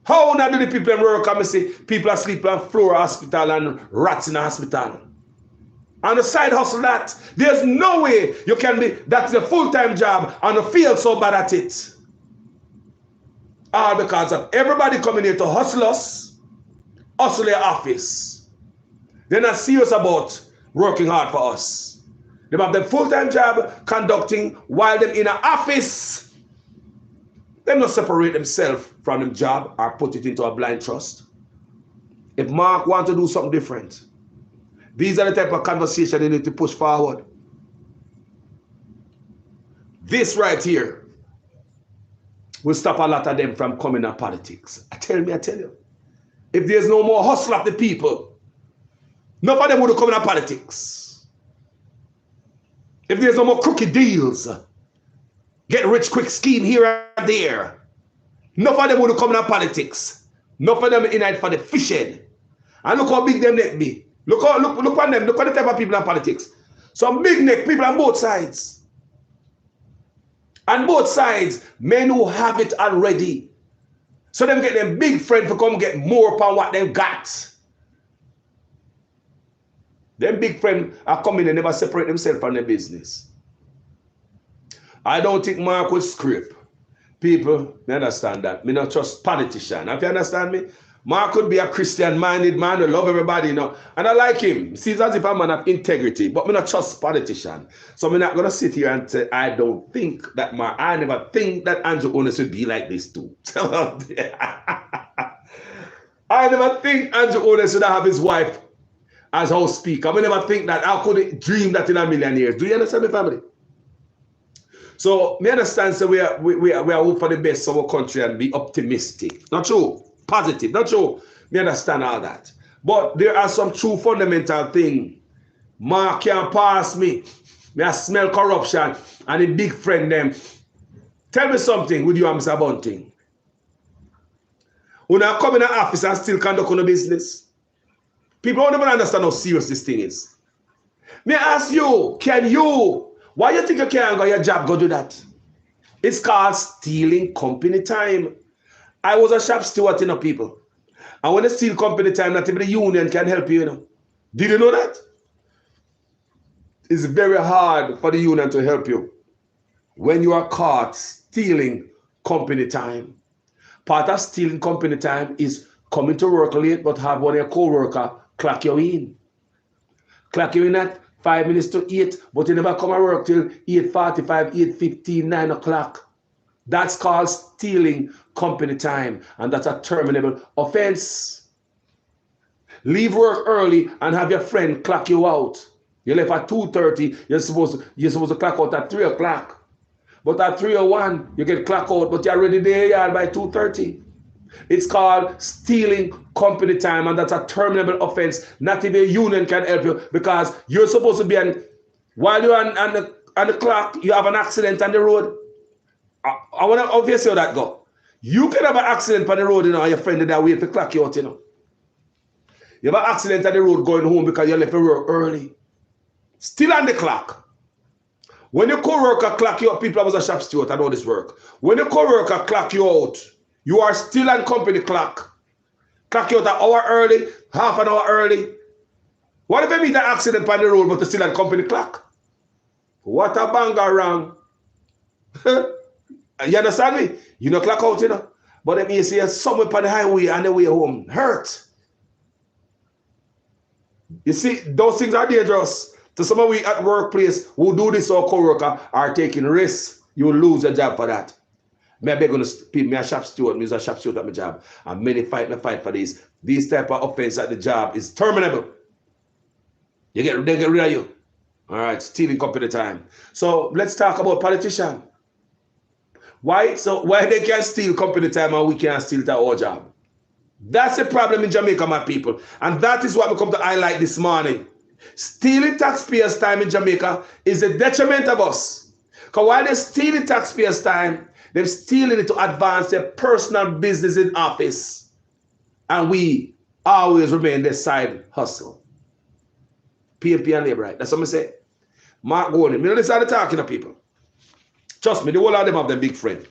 How now do the people them work and see people are sleeping on floor hospital and rats in the hospital? On the side hustle that, there's no way you can be, that's a full-time job and you feel so bad at it. All because of everybody coming here to hustle us, hustle their office. They're not serious about working hard for us. They have their full-time job conducting while they're in an office. They not separate themselves from them job or put it into a blind trust. If Mark wants to do something different, these are the type of conversation they need to push forward. This right here will stop a lot of them from coming to politics. I tell you. If there's no more hustle of the people, none of them would come into politics. If there's no more crooked deals, get rich quick scheme here and there, none of them would come into politics. None of them in it for the fish head. And look how big them neck be. Look on them. Look at the type of people in politics. Some big neck people on both sides. On both sides, men who have it already. So them get them big friend to come get more upon what they got. Them big friends are coming and never separate themselves from their business. I don't think Mark would script. People, me understand that. Me not trust politician. If you understand me, Mark could be a Christian-minded man who love everybody, you know. And I like him. Seems as if I'm a man of integrity, but me not trust politician. So I'm not gonna sit here and say I don't think that Mark. I never think that Andrew Ones would be like this too. I never think Andrew Ones should have his wife as house speaker. I never think that. I couldn't dream that in a million years. Do you understand me, family? So me understand. So we are hope for the best of our country and be optimistic. Not true. Positive. Not true. Me understand all that. But there are some true fundamental things. Mark can't pass me. Me I smell corruption and the big friend them. Tell me something with you and Mr. Bunting. When I come in the office and still conduct on the business. People don't even understand how serious this thing is. May I ask you, why you think you can't go your job, go do that? It's called stealing company time. I was a shop steward, you know, people. And when they steal company time, not even the union can help you, you know. Did you know that? It's very hard for the union to help you when you are caught stealing company time. Part of stealing company time is coming to work late, but have one of your co-worker clock you in. Clock you in at 5 minutes to 8, but you never come to work till 8:45, 8:15, 9 o'clock. That's called stealing company time, and that's a terminable offense. Leave work early and have your friend clock you out. You left at 2:30, you're supposed to clock out at 3 o'clock. But at 3:01, you get clock out, but you're already there by 2:30. It's called stealing company time, and that's a terminable offense. Not even a union can help you because you're supposed to be while you're on the clock, you have an accident on the road. I want to obviously how that go. You can have an accident on the road, you know, and your friend that wait to clock you out, you know. You have an accident on the road going home because you left your work early. Still on the clock. When your co-worker clock you out, people I was a shop steward, I know this work. When your co-worker clock you out, you are still on company clock. Clock you out an hour early, half an hour early. What if you meet an accident on the road but you're still on company clock? What a banger wrong. You understand me? You know clock out, you know. But then you see somewhere on the highway on the way home. Hurt. You see, those things are dangerous. To some of we at workplace who do this or co-worker are taking risks. You will lose your job for that. Maybe going to me a shop steward, me a shop steward at my job. And many fight for this. These type of offense at the job is terminable. They get rid of you. All right, stealing company time. So let's talk about politicians. Why they can steal company time and we can't steal our job? That's the problem in Jamaica, my people. And that is what we come to highlight this morning. Stealing taxpayers' time in Jamaica is a detriment of us. Because while they're stealing taxpayers' time, they're stealing it to advance their personal business in office. And we always remain their side hustle. PMP and labor right. That's what I say. Mark Gordon. Me know this are the talking to people. Trust me, the whole of them have them big friend.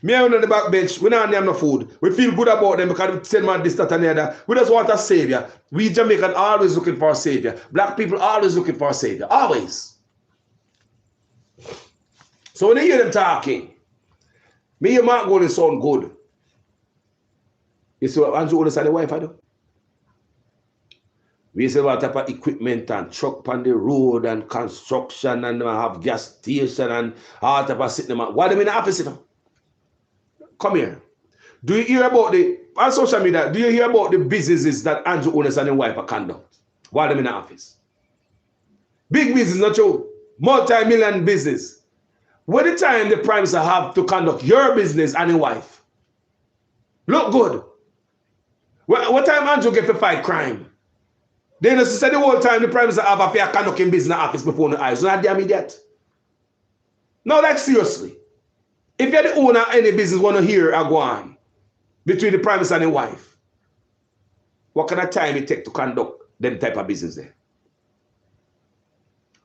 Me and on the back bench, we don't have no food. We feel good about them because we send man this, that, and the other. We just want a savior. We Jamaican always looking for a savior. Black people always looking for a savior. Always. So when you hear them talking, me and Mark Gordon sound good. You see what Andrew Otis and the wife I do? We see what type of equipment and truck on the road and construction and have gas station and all type of sitting. What do you mean the office? You know? Come here. Do you hear about on social media, do you hear about the businesses that Andrew Otis and his wife are conduct? While them in the office? Big business, not true. Multi-million business. When the time the Prime Minister have to conduct your business and your wife, look good. What time Andrew get to fight crime? Then you say the whole time the Prime Minister have a fair conducting business office before the eyes. Not damn idiot. No, like seriously. If you're the owner of any business want to hear a go on between the Prime Minister and the wife, what kind of time it take to conduct them type of business there?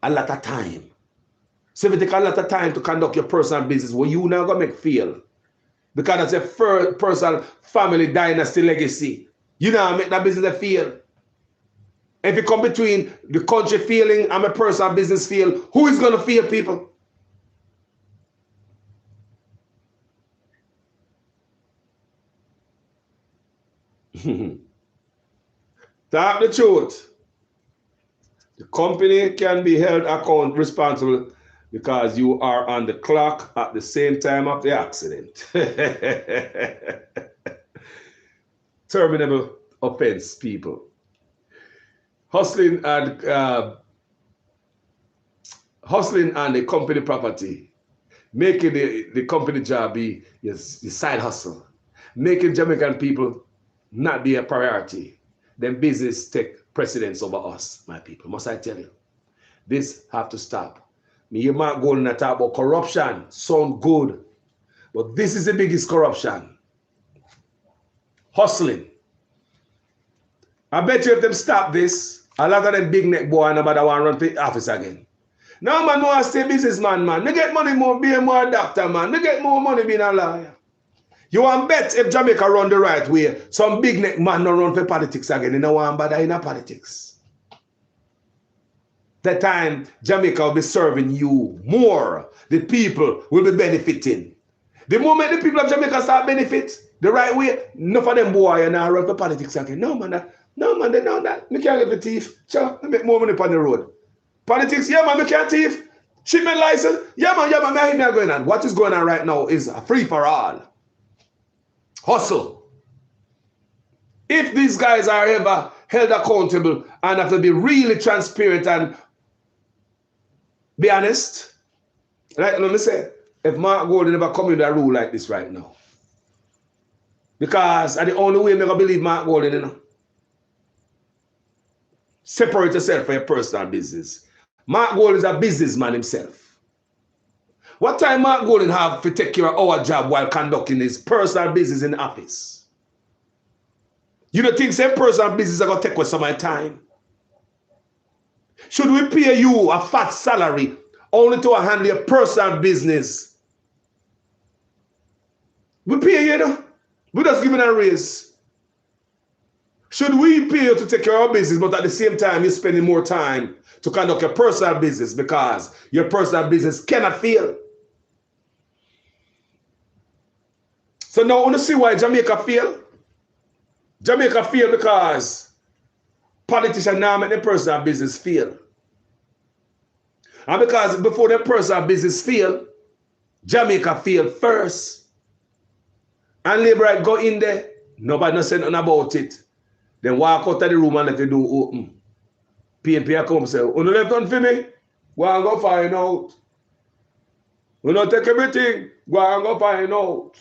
A lot of time. So if it take a lot of time to conduct your personal business, well, you not gonna make feel. Because that's a first personal family dynasty legacy. You know make that business a feel. If you come between the country feeling and my personal business feel, who is gonna feel, people? Talk the truth. The company can be held responsible because you are on the clock at the same time of the accident. Terminable offense, people. Hustling and the company property, making the company job be your side hustle, making Jamaican people not be a priority. Then business take precedence over us, my people. Must I tell you? This have to stop. Me, you might go and talk about corruption. Sound good. But this is the biggest corruption. Hustling. I bet you if them stop this, a lot of them big neck boy nobody want to run for the office again. Now man, I stay businessman, man. Me get money more being more a doctor, man. Me get more money being a lawyer. You want bet if Jamaica run the right way, some big neck man no run for politics again. You know want bother in politics. That time Jamaica will be serving you more. The people will be benefiting. The moment the people of Jamaica start benefit the right way, enough of them boy and run for politics again. No man, they know that. Me can't get the thief. Sure, I make more money on the road. Politics, yeah man, me can't thief. Shipment license, yeah man, me not going on. What is going on right now is a free for all. Hustle. If these guys are ever held accountable and have to be really transparent and be honest, right? Let me say, if Mark Golden never come in that rule like this right now, because the only way I'm going to believe Mark Golden, you know, separate yourself from your personal business. Mark Golden is a businessman himself. What time Mark Golden have to take care of our job while conducting his personal business in the office? You don't think same personal business are going to take with some of my time? Should we pay you a fat salary only to handle your personal business? We pay you, you know? We just giving a raise. Should we pay you to take care of our business, but at the same time you're spending more time to conduct your personal business because your personal business cannot fail? So now I want to see why Jamaica fail. Jamaica fail because politicians now make their personal business fail. And because before their personal business fail, Jamaica failed first. And Labor go in there, nobody no say nothing about it. Then walk out of the room and let the door open. PNP come and say, "You no left nothing for me? Go and go find out. You no take everything, go and go find out."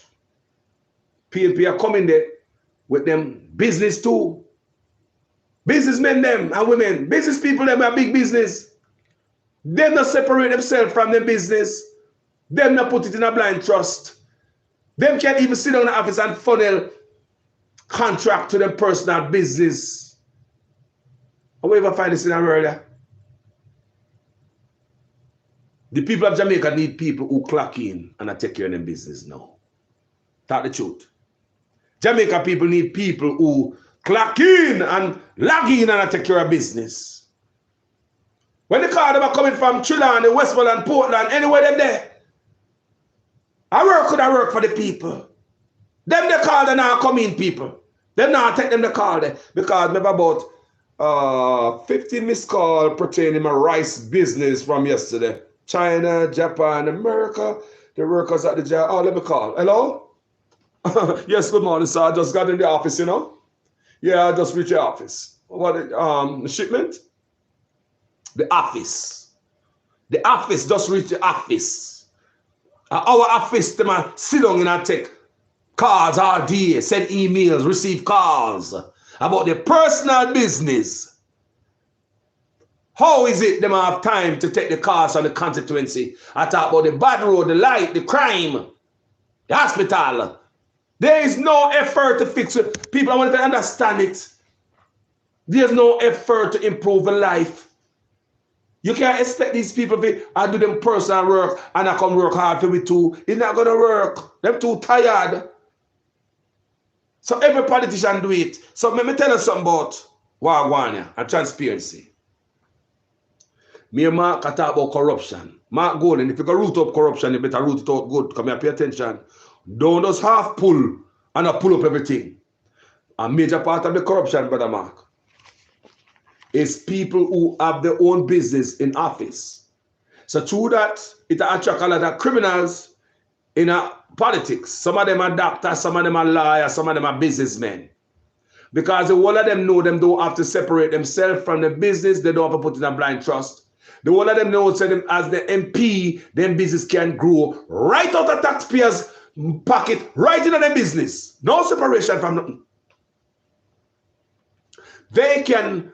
PNP are coming there with them business too. Businessmen them and women, business people them are big business. Them not separate themselves from their business. Them not put it in a blind trust. Them can't even sit down in the office and funnel contract to their personal business. How we ever find this in America? The people of Jamaica need people who clock in and take care of their business now. Talk the truth. Jamaica people need people who clock in and log in and take care of business. When the car them are coming from Trelawny, Westmoreland, Portland, anywhere them there, I work for the people. Them they call the now come in people. Them now take them the call there because maybe about 15 missed call pertaining to my rice business from yesterday. China, Japan, America, the workers at the job. Oh, let me call. Hello? Yes, good morning, sir. I just got in the office, you know. Yeah, I just reached the office. What shipment? The office. The office just reached the office. Our office, them a sit down in a take calls all day, send emails, receive calls about their personal business. How is it them have time to take the calls on the constituency? I talk about the bad road, the light, the crime, the hospital. There is no effort to fix it. People, I want to understand it. There's no effort to improve the life. You can't expect these people to do them personal work and I come work hard for me too. It's not going to work. They're too tired. So every politician do it. So let me tell you something about Wagwania and transparency. Me and Mark talk about corruption. Mark Golden, if you can root up corruption, you better root it out good. Come here, pay attention. Don't just half pull and I pull up everything. A major part of the corruption, Brother Mark, is people who have their own business in office. So through that, it attracts a lot of criminals in politics. Some of them are doctors, some of them are lawyers, some of them are businessmen. Because the whole of them know them don't have to separate themselves from the business, they don't have to put in a blind trust. The whole of them know so them as the MP, them business can grow right out of taxpayers' pocket, right into their business. No separation from nothing. They can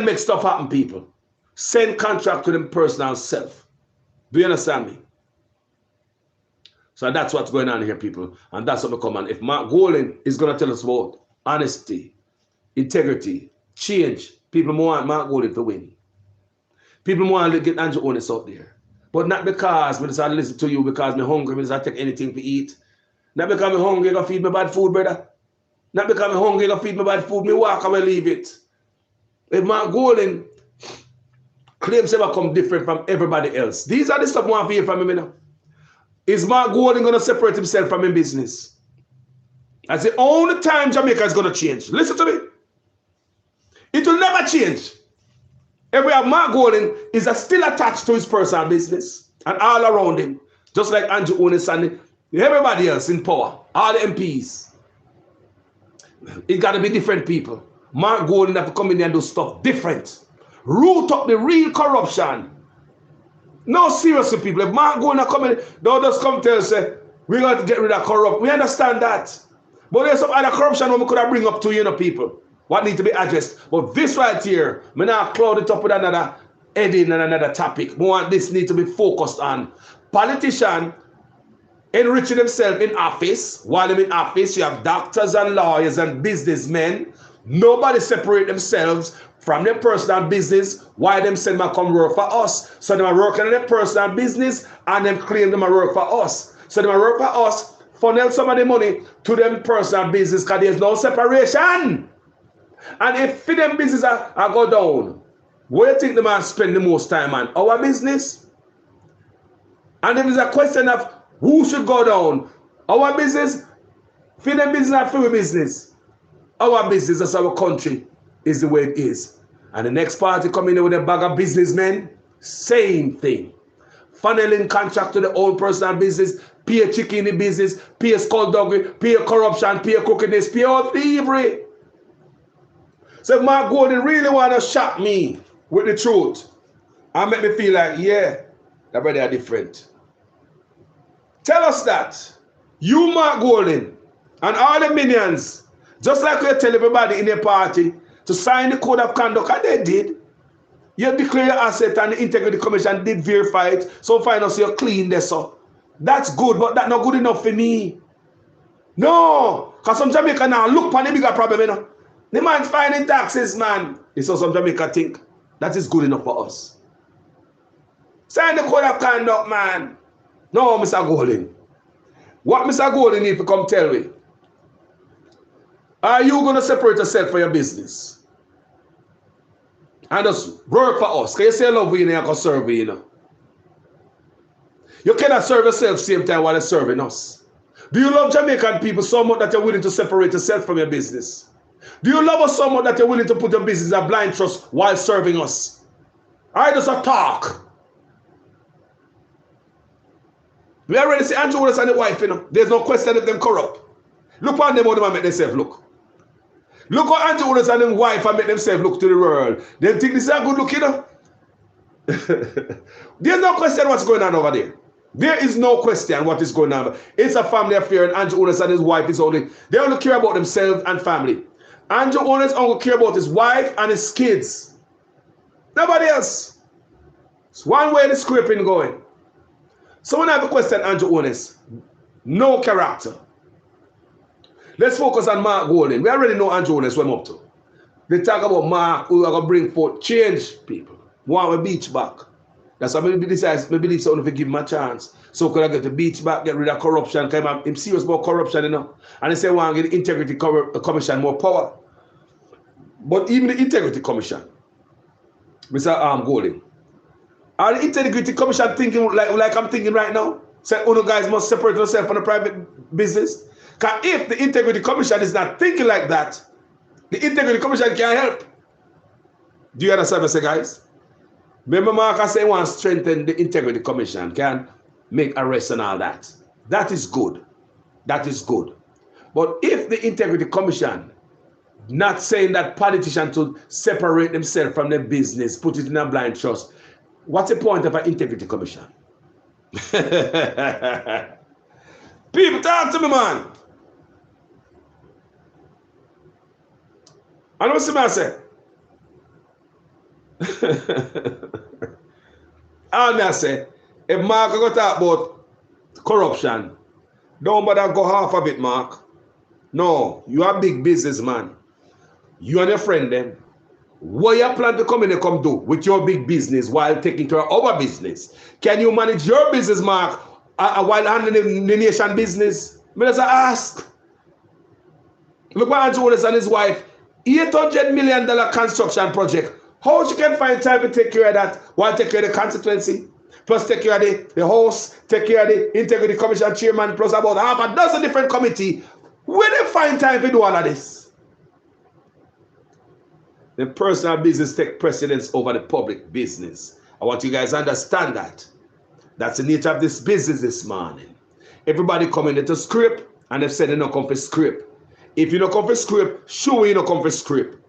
make stuff happen, people. Send contract to them personal self. Do you understand me? So that's what's going on here, people. And that's what we come on. If Mark Golden is going to tell us about honesty, integrity, change, people want Mark Golden to win. People want to get Andrew Honest out there. But not because I just listen to you because I'm hungry, I just take anything to eat. Not because I'm hungry, I feed me bad food, brother. Not because I'm hungry, I feed me bad food, me walk away, leave it. If Mark Golden claims ever come different from everybody else, these are the stuff I want to hear from him now. Is Mark Golden going to separate himself from his business? That's the only time Jamaica is going to change. Listen to me. It will never change. Everywhere Mark Golden is still attached to his personal business and all around him. Just like Andrew Honest and everybody else in power, all the MPs. It got to be different people. Mark Golden have to come in there and do stuff different. Root up the real corruption. No, seriously, people. If Mark Golden come in, don't just come tell us, say, we got to get rid of corrupt. We understand that. But there's some other corruption we could have bring up to you, people. What needs to be addressed. But this right here, me now cloud it up with another heading and another topic. We want this need to be focused on. Politicians enriching themselves in office. While they're in office, you have doctors and lawyers and businessmen. Nobody separate themselves from their personal business. Why them send them come work for us? So they are working on their personal business and them claim them work for us. So they are work for us, funnel some of the money to them personal business because there's no separation. And if them business are go down, where do you think the man spend the most time on? Our business? And if it's a question of who should go down, our business, for them business or for business? Our business, as our country, is the way it is. And the next party coming in with a bag of businessmen, same thing. Funneling contract to the old personal business, pay chicken in the business, pay skullduggery, pay corruption, pay crookedness, pay all thievery. So if Mark Golden really want to shock me with the truth and make me feel like, yeah, that brother are different. Tell us that. You, Mark Golden, and all the minions, just like you tell everybody in the party to sign the code of conduct, and they did. You declare your asset and the Integrity Commission did verify it, so find out you're clean there, so. That's good, but that's not good enough for me. No, because some Jamaica now look for the bigger problem, you know. The man's filing taxes, man. It's so some Jamaica think that is good enough for us. Sign the code of conduct, man. No, Mr. Golden. What Mr. Golden need to come tell me? Are you going to separate yourself for your business? And just work for us? Can you say love you and serve you, you know? You cannot serve yourself same time while you're serving us. Do you love Jamaican people so much that you're willing to separate yourself from your business? Do you love us so much that you're willing to put your business in a blind trust while serving us? I just a talk. We already see Andrew Willis and the wife, you know. There's no question of them corrupt. Look on them how they make themselves look. Look how Andrew Willis and them wife and make themselves look to the world. They think this is a good look, you know. There's no question what's going on over there. There is no question what is going on. It's a family affair, and Andrew Onis and his wife is they only care about themselves and family. Andrew Onis only care about his wife and his kids. Nobody else. It's one way the scraping going. So when I have a question, Andrew Onis, no character. Let's focus on Mark Golding. We already know Andrew Onis what I'm up to. They talk about Mark, who are going to bring forth change, people. Want a beach back. That's why maybe believe someone if give him a chance. So could I get the beach back, get rid of corruption, because I'm serious about corruption, you know. And they say, well, I get the Integrity Commission more power. But even the Integrity Commission, Mr. Golding, are the Integrity Commission thinking like I'm thinking right now? Say, you guys must separate yourself from the private business? Because if the Integrity Commission is not thinking like that, the Integrity Commission can't help. Do you understand what I say, guys? Remember Mark say he wants to strengthen the Integrity Commission, can make arrests and all that. That is good. That is good. But if the Integrity Commission not saying that politicians to separate themselves from their business, put it in a blind trust, what's the point of an Integrity Commission? People, talk to me, man. I know what I say. I say, if Mark go talk about corruption, don't bother go half of it, Mark. No, you are a big businessman. You and your friend then. What you plan to come in and come do with your big business while taking care of our business? Can you manage your business, Mark, while handling the nation business? Me just ask. Look what Andrew Onis and his wife, $800 million construction project. How she can find time to take care of that while take care of the constituency? Plus take care of the host, take care of the Integrity Commission chairman, plus about half a dozen different committee. Where they find time to do all of this? The personal business take precedence over the public business. I want you guys to understand that. That's the nature of this business this morning. Everybody coming into script, and they've said they don't come for script. If you don't come for script, show me you don't come for script.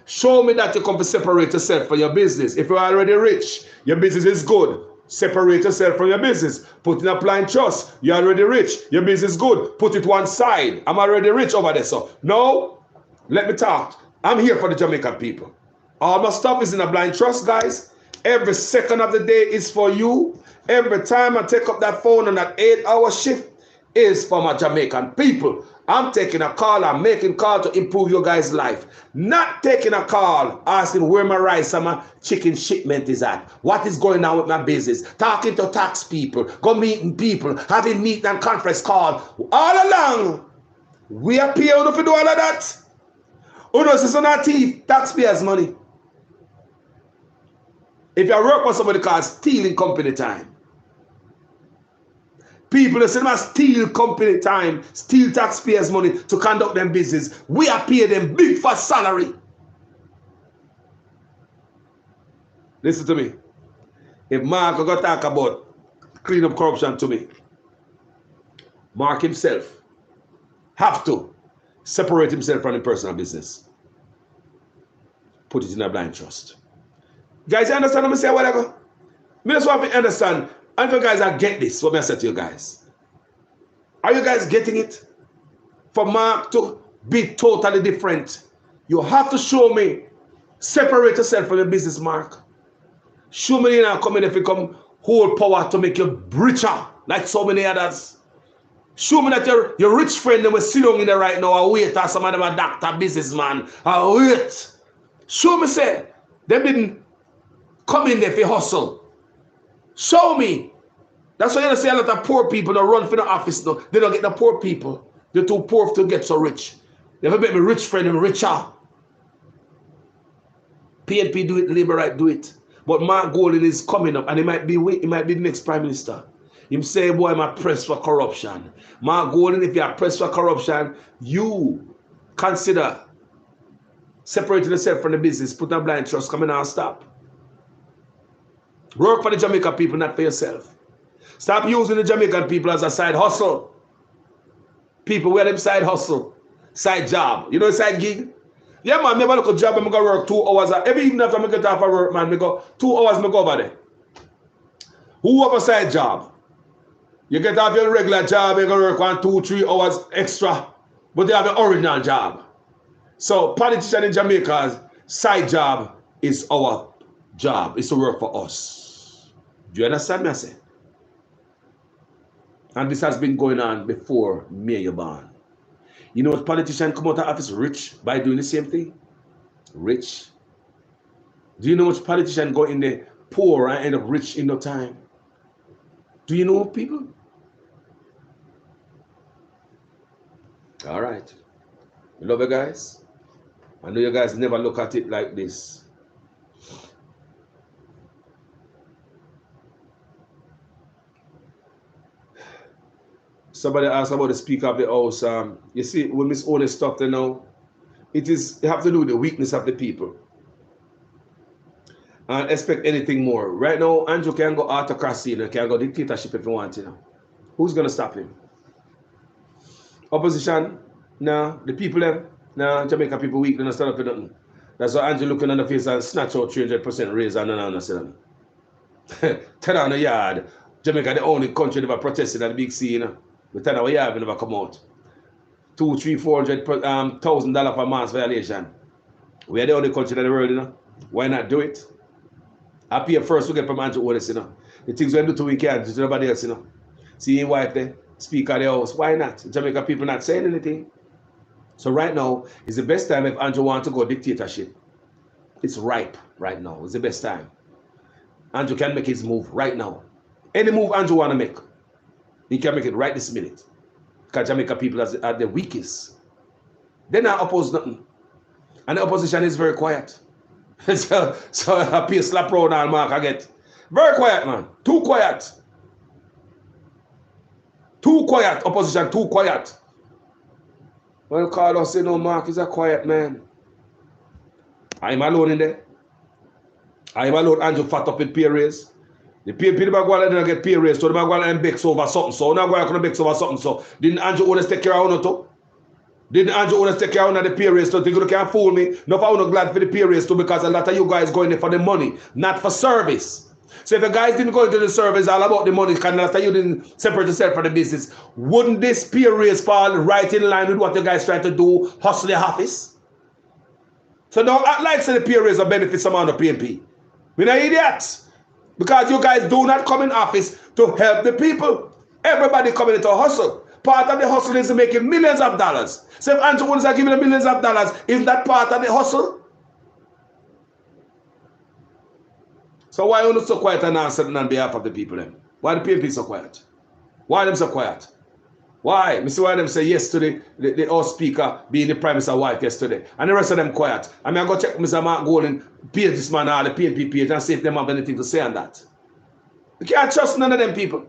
Show me that you come to separate yourself from your business. If you're already rich, your business is good. Separate yourself from your business. Put in a blind trust. You're already rich. Your business is good. Put it one side. I'm already rich over there. So, no, let me talk. I'm here for the Jamaican people. All my stuff is in a blind trust, guys. Every second of the day is for you. Every time I take up that phone on that 8-hour shift is for my Jamaican people. I'm taking a call, I'm making call to improve your guys' life. Not taking a call, asking where my rice and my chicken shipment is at. What is going on with my business? Talking to tax people, go meeting people, having meeting and conference call. All along, we are paying to do all of that. Oh no, it's not thief, taxpayers' money. If you work for somebody called stealing company time. People that say they must steal company time, steal taxpayers' money to conduct them business. We are paying them big for salary. Listen to me. If Mark got to talk about clean up corruption to me, Mark himself have to separate himself from the personal business. Put it in a blind trust. Guys, you understand what I say? Whatever. I just want to understand. And you guys are get this, what I said to you guys. Are you guys getting it? For Mark to be totally different, you have to show me, separate yourself from your business, Mark. Show me now come in if you come hold power to make you richer, like so many others. Show me that your rich friend that was sitting in there right now, a waiter, some of them a doctor, businessman, a wait. Show me, say, they didn't come in there for hustle. Show me. That's why you see a lot of poor people that run for the office now. They don't get the poor people. They're too poor to get so rich. They ever make me rich friend and richer. PNP do it, Labour right do it. But Mark Golding is coming up and he might be the next Prime Minister. Him say, boy, I'm pressed for corruption. Mark Golding, if you are pressed for corruption, you consider separating yourself from the business, put a blind trust, come in and stop. Work for the Jamaican people, not for yourself. Stop using the Jamaican people as a side hustle. People wear them side hustle, side job. You know, side gig? Yeah, man, I look at job and I go work 2 hours. Every evening after I get off of work, man, I go 2 hours, I go over there. Who have a side job? You get off your regular job, you're going to work on 2-3 hours extra, but they have an original job. So politician in Jamaica's side job is our job. It's to work for us. Do you understand me, I say? And this has been going on before me you're born. You know what politician come out of office rich by doing the same thing? Rich. Do you know which politician go in there poor and end up rich in no time? Do you know people? All right. You love you guys? I know you guys never look at it like this. Somebody asked about the Speaker of the House. You see, when Miss Owen stuff there now, it have to do with the weakness of the people. And expect anything more. Right now, Andrew can go autocracy, can go dictatorship if he wants, Who's going to stop him? Opposition? No. The people, them? No. Jamaica people weak, they don't stand up for nothing. That's why Andrew looking on the face and snatch out 300% raise and no. Turn on the yard. Jamaica the only country that ever protested at the big sea, We turn our yard, we never come out. $200,000, $400,000 per mass violation. We are the only country in the world, Why not do it? I pay first, we get from Andrew Otis, The things we do to we can't do to nobody else, See your wife there, Speaker of the House. Why not? Jamaica people not saying anything. So right now is the best time if Andrew wants to go dictatorship. It's ripe right now. It's the best time. Andrew can make his move right now. Any move Andrew want to make, he can make it right this minute. Because Jamaica people are the weakest. They not oppose nothing. And the opposition is very quiet. so I pay slap round and mark I get. Very quiet, man. Too quiet. Too quiet. Opposition, too quiet. Well, Carlos say, no, Mark is a quiet man. I'm alone in there. I'm alone. Andrew fat up with pay raise. The people didn't get pay raise, so they're going to bex over something. So now going to bex over something. So didn't Andrew always take care of it too? Didn't Andrew always take care of the pay raise? So think you can't fool me. No, I'm not glad for the pay raise too, because a lot of you guys going there for the money, not for service. So if the guys didn't go into the service, all about the money, because after you didn't separate yourself from the business, wouldn't this pay raise fall right in line with what the guys trying to do, hustle the office? So don't act like the pay raise will benefit some of the PNP. We're not idiots. Because you guys do not come in office to help the people. Everybody coming into a hustle. Part of the hustle is making millions of dollars. So if Andrew Williams are giving them millions of dollars, isn't that part of the hustle? So why are you so quiet and answering on behalf of the people then? Why the PNP so quiet? Why are them so quiet? Why? Mr. Why them say yes to the House Speaker being the Prime Minister's wife yesterday. And the rest of them quiet. I mean, I go check Mr. Mark Golden page this man all the PNP page and see if them have anything to say on that. You can't trust none of them people.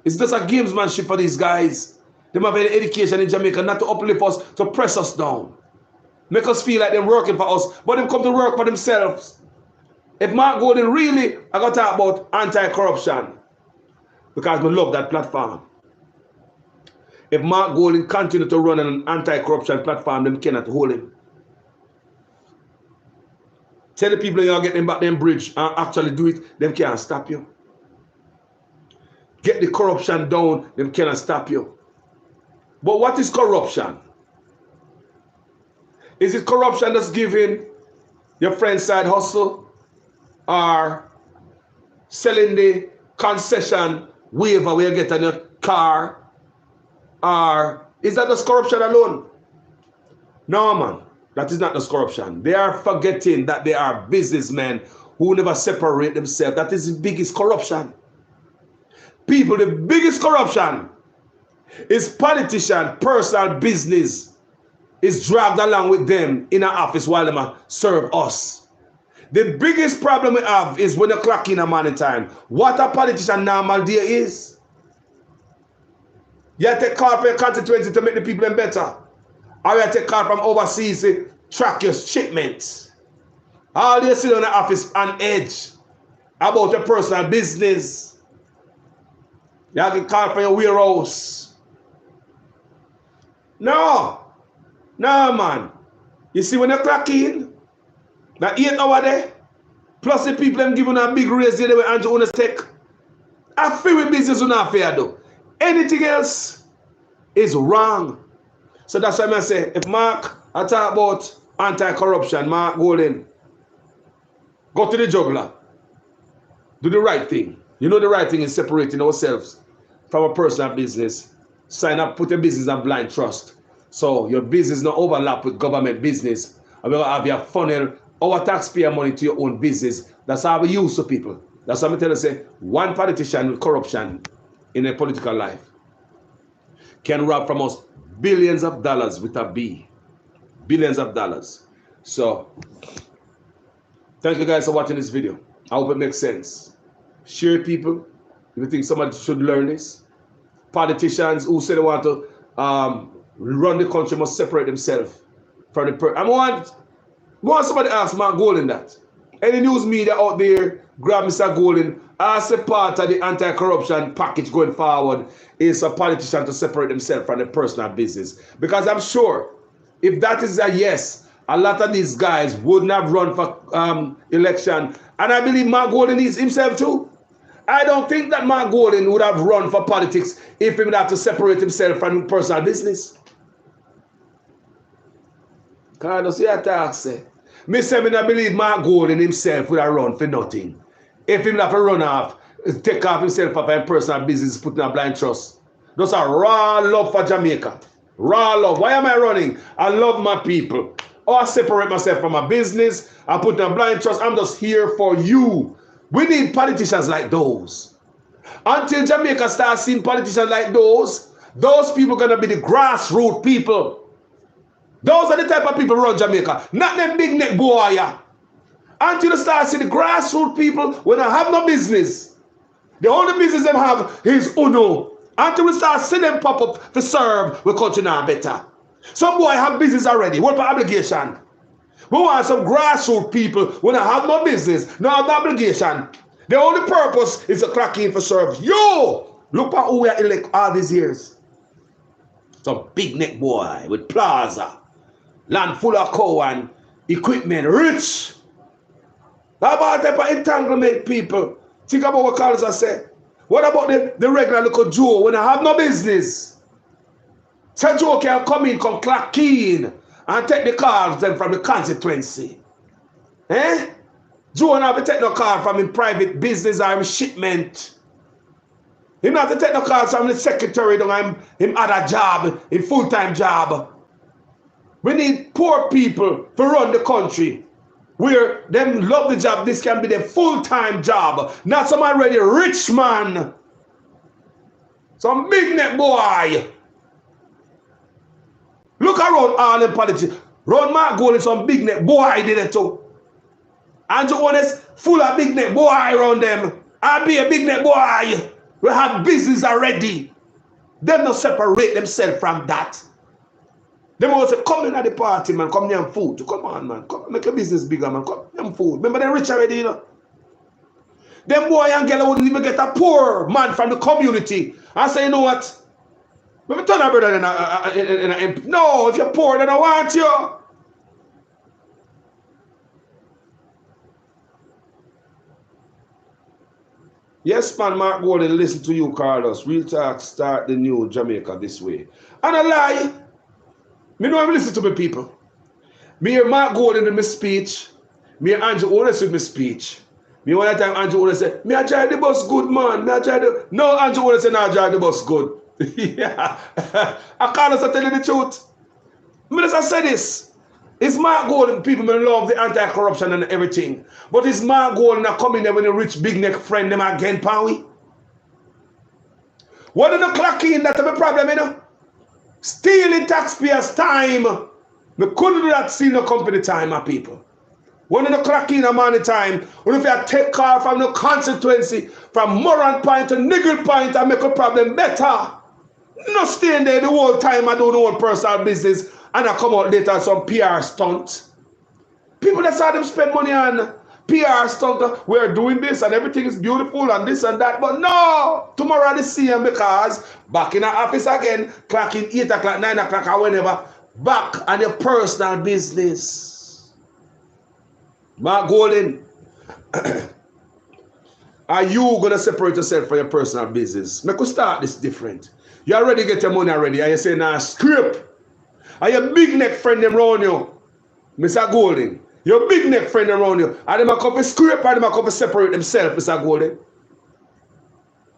It's just a gamesmanship for these guys. They have any education in Jamaica not to uplift us, to press us down. Make us feel like they're working for us, but they come to work for themselves. If Mark Golden really, I got to talk about anti-corruption, because we love that platform. If Mark Golden continue to run an anti-corruption platform, them cannot hold him. Tell the people you're getting back them bridge and actually do it, them can't stop you. Get the corruption down, them cannot stop you. But what is corruption? Is it corruption that's giving your friend's side hustle, or selling the concession waiver where you get on your car? Or is that just corruption alone? No, man. That is not just corruption. They are forgetting that they are businessmen who never separate themselves. That is the biggest corruption. People, the biggest corruption is politician, personal business is dragged along with them in an office while they serve us. The biggest problem we have is when you clock in a morning time. What a politician normal day is. You take call for your constituency to make the people better. Or you take call from overseas to track your shipments. All you sit on the office on edge about your personal business. You have to call for your warehouse. No. No, man. You see when you clock in, that 8 hours there, plus the people them giving a big raise there where Andrew want to take. I feel with business not fair though. Anything else is wrong. So that's why I say, if Mark I talk about anti-corruption, Mark Golden, go to the juggler. Do the right thing. You know the right thing is separating ourselves from a personal business. Sign up, put your business on blind trust. So your business not overlap with government business. And we'll have your funnel our taxpayer money to your own business. That's how we use to people. That's what I tell you, say, one politician with corruption in a political life can rob from us billions of dollars with a B. Billions of dollars. So, thank you guys for watching this video. I hope it makes sense. Share people. If you think somebody should learn this. Politicians who say they want to run the country must separate themselves from the person. I want somebody ask Mark Golden that. Any news media out there grab Mr. Golden as a part of the anti-corruption package going forward is a politician to separate themselves from the personal business. Because I'm sure if that is a yes, a lot of these guys wouldn't have run for election. And I believe Mark Golden is himself too. I don't think that Mark Golden would have run for politics if he would have to separate himself from personal business. Carlos, see what I say. Me say me not believe Mark Golden himself would have run for nothing. If he would have to run off, take off himself up in personal business, put in a blind trust. Those are raw love for Jamaica. Raw love. Why am I running? I love my people. Or I separate myself from my business. I put in a blind trust. I'm just here for you. We need politicians like those. Until Jamaica starts seeing politicians like those people are going to be the grassroots people. Those are the type of people who run Jamaica. Not them big neck boy. Until you start seeing the grassroots people when I have no business. The only business they have is UNO. Until we start seeing them pop up to serve, we country now better. Some boy have business already. What for obligation? We want some grassroots people when I have no business, no obligation. The only purpose is to clock in for service. Yo! Look at who we are elect all these years. Some big neck boy with plaza, land full of cow and equipment, rich. How about type of entanglement people? Think about what Carlos has said. What about the regular little Joe when I have no business? Say Joe can come in, come clock in and take the cars then from the constituency. Eh? Joe don't have to take no car from his private business or his shipment. He don't have to take no cars from the secretary doing him other job, his full-time job. We need poor people to run the country. Where them love the job, this can be their full-time job. Not some already rich man. Some big neck boy. Look around all the politics. Round Mark Golden, some big neck boy did it too. And you honest, full of big neck boy around them. I be a big neck boy. We have business already. Them not separate themselves from that. Them was say, come in at the party, man. Come near food. Come on, man. Come make your business bigger, man. Come near food. Remember they're rich already, you know. Them boy and girl wouldn't even get a poor man from the community. I say, you know what? Let me turn a brother in a no, if you're poor, then I want you. Yes, man, Mark Golden, listen to you, Carlos. Real talk, start the new Jamaica this way. And I lie. Me know I'm listening to my people. Me hear Mark Golden in my speech. Me hear Andrew Otis with my speech. Me one time Andrew Otis say, me I drive the bus good, man. Me I drive the... No, Andrew Otis say, no, I drive the bus good. Yeah. I can't tell you the truth. Me just say this. It's Mark Golden, people may love the anti-corruption and everything. But it's Mark Golden that come in there with a rich big neck friend them again, Powie. What are the clock in that have a problem, you know? Stealing taxpayers' time. We couldn't do that stealing the company time, my people. When the clock in a money time, when if you take car from the constituency, from Moran Point to Niggle Point and make a problem better. No staying there the whole time I do the whole personal business and I come out later some PR stunt. People that saw them spend money on PR stunt. We're doing this and everything is beautiful and this and that. But no, tomorrow the same because back in the office again, clocking 8 o'clock, 9 o'clock or whenever, back on your personal business. Mark Golden. Are you going to separate yourself from your personal business? Make us start this different. You already get your money already, and you say, nah, scrape. Are your big neck friend them around you, Mr. Golding? Your big neck friend around you, are them a couple scrape, or them a couple separate themselves, Mr. Golding?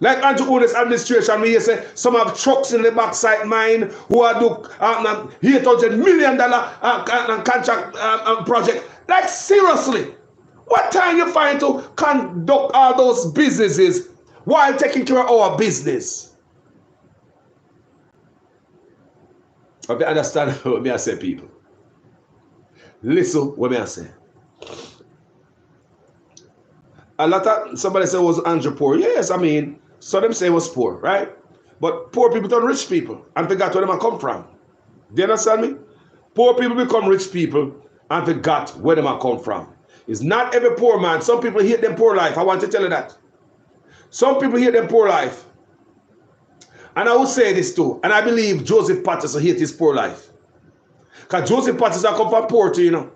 Like Andrew Owen's administration, we say some have trucks in the backside mine who are do $800 million contract project. Like seriously, what time you find to conduct all those businesses while taking care of our business? I understand what I say, people. Listen what I say. A lot of somebody said was Andrew poor. Yes, I mean. So them say was poor, right? But poor people turn rich people and forgot where them come from. Do you understand me? Poor people become rich people and forgot where them come from. It's not every poor man. Some people hate them poor life. I want to tell you that. Some people hate them poor life. And I will say this too. And I believe Joseph Patterson hate his poor life. Because Joseph Patterson come from poverty, you know.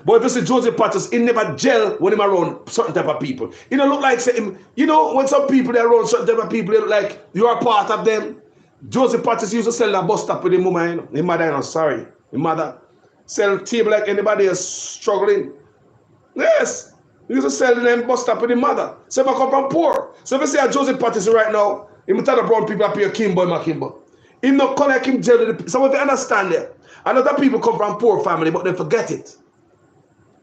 But if you see Joseph Patterson, he never gel when him around certain type of people. You know, look like say him, you know, when some people they're around certain type of people, they look like you are part of them. Joseph Patterson used to sell a bus stop with his mama, you know. His mother, you know, sorry. His mother. Sell table like anybody else struggling. Yes. He used to sell them bus stop with his mother. So if I come from poor. So if you say Joseph Patterson right now, he tell the brown people appear Kimbo and Kimbo. He not call like him gel. Some of you understand that. A lot of people come from poor family, but they forget it.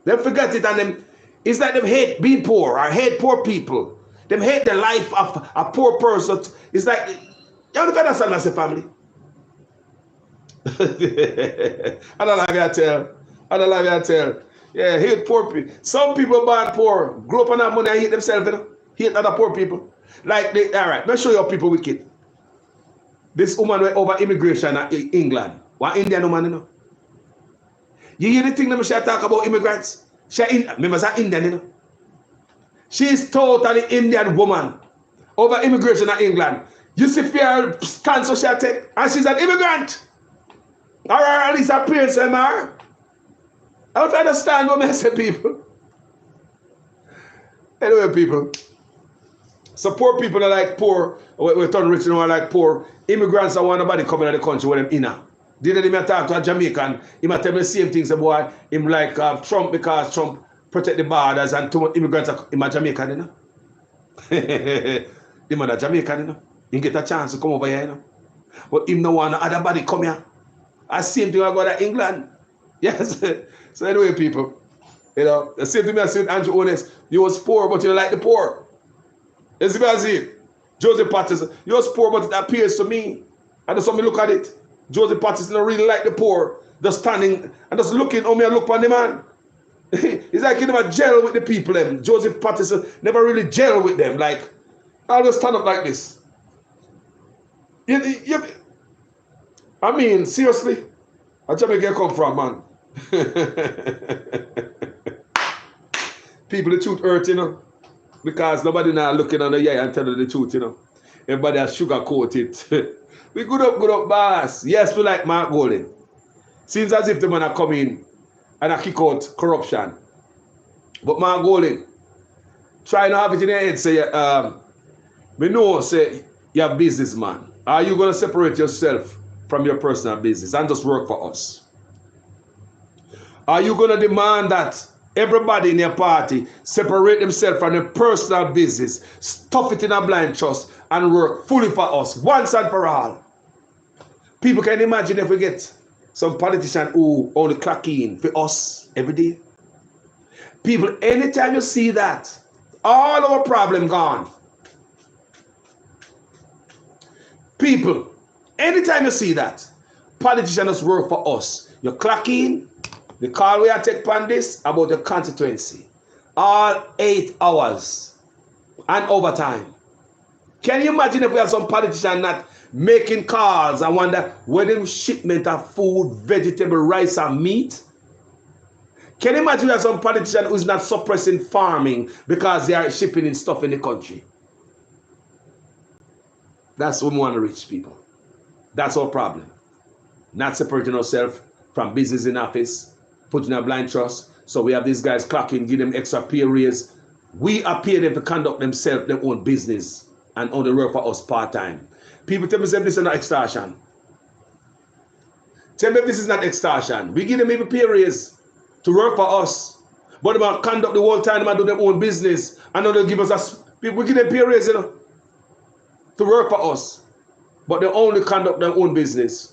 They forget it, and them, it's like them hate being poor or hate poor people. Them hate the life of a poor person. It's like, you don't understand as a family. I don't like that tell. I don't like that tell. Yeah, hate poor people. Some people born poor, grow up on that money and hate themselves, you know? Hate other poor people. Like, all right, let's show you how people wicked. This woman went over immigration in England. One Indian woman, you know? You hear the thing that she talk about immigrants? Remember, she's Indian, you know? She's totally Indian woman over immigration in England. You see her stance she take, and she's an immigrant. Or at least her parents are her. I don't understand what I say, people. Anyway, people. So poor people are like poor. We turn rich and are like poor. Immigrants are one nobody coming to the country with them inner. Did he talk to a Jamaican? He might tell me the same things, boy. Him like Trump because Trump protect the borders and too much immigrants are in Jamaica, you know. Him a Jamaican, you know. He get a chance to come over here, you know. But him no want other body come here. I same thing I got to England. Yes. So anyway, people, you know, the same thing I said Andrew Owen's. You was poor, but you like the poor. It's because Joseph Patterson, you was poor, but it appears to me. And that's how me look at it. Joseph Patterson don't really like the poor. Just standing and just looking on me and look on the man. It's like he never gel with the people. Them. Joseph Patterson never really gel with them. Like, I'll just stand up like this. I mean, seriously, where Jamaica come from, man? People, the truth hurt, you know, because nobody now looking on the eye and telling the truth, you know. Everybody has sugarcoat it. We good up, boss. Yes, we like Mark Golding. Seems as if the man are coming and I kick out corruption. But Mark Golding, try to have it in your head, say, we know, say, you're a businessman. Are you going to separate yourself from your personal business and just work for us? Are you going to demand that everybody in your party separate themselves from their personal business, stuff it in a blind trust, and work fully for us, once and for all? People can imagine if we get some politician who only clock in for us every day. People, anytime you see that, all our problem gone. People, anytime you see that, politicians work for us. You clock in, the call we are take on this about the constituency. All 8 hours and overtime. Can you imagine if we have some politician not making calls and wonder whether shipment of food, vegetable, rice, and meat? Can you imagine we have some politician who is not suppressing farming because they are shipping in stuff in the country? That's what we want to reach, people. That's our problem. Not separating ourselves from business in office, putting a blind trust. So we have these guys clocking, give them extra pay raise, We are paying them to conduct themselves, their own business, and only work for us part-time. People tell me this is not extortion. Tell me this is not extortion. We give them even pay raise to work for us. But they might conduct the whole time, they might do their own business, and then they'll give us we give them pay raise, to work for us. But they only conduct their own business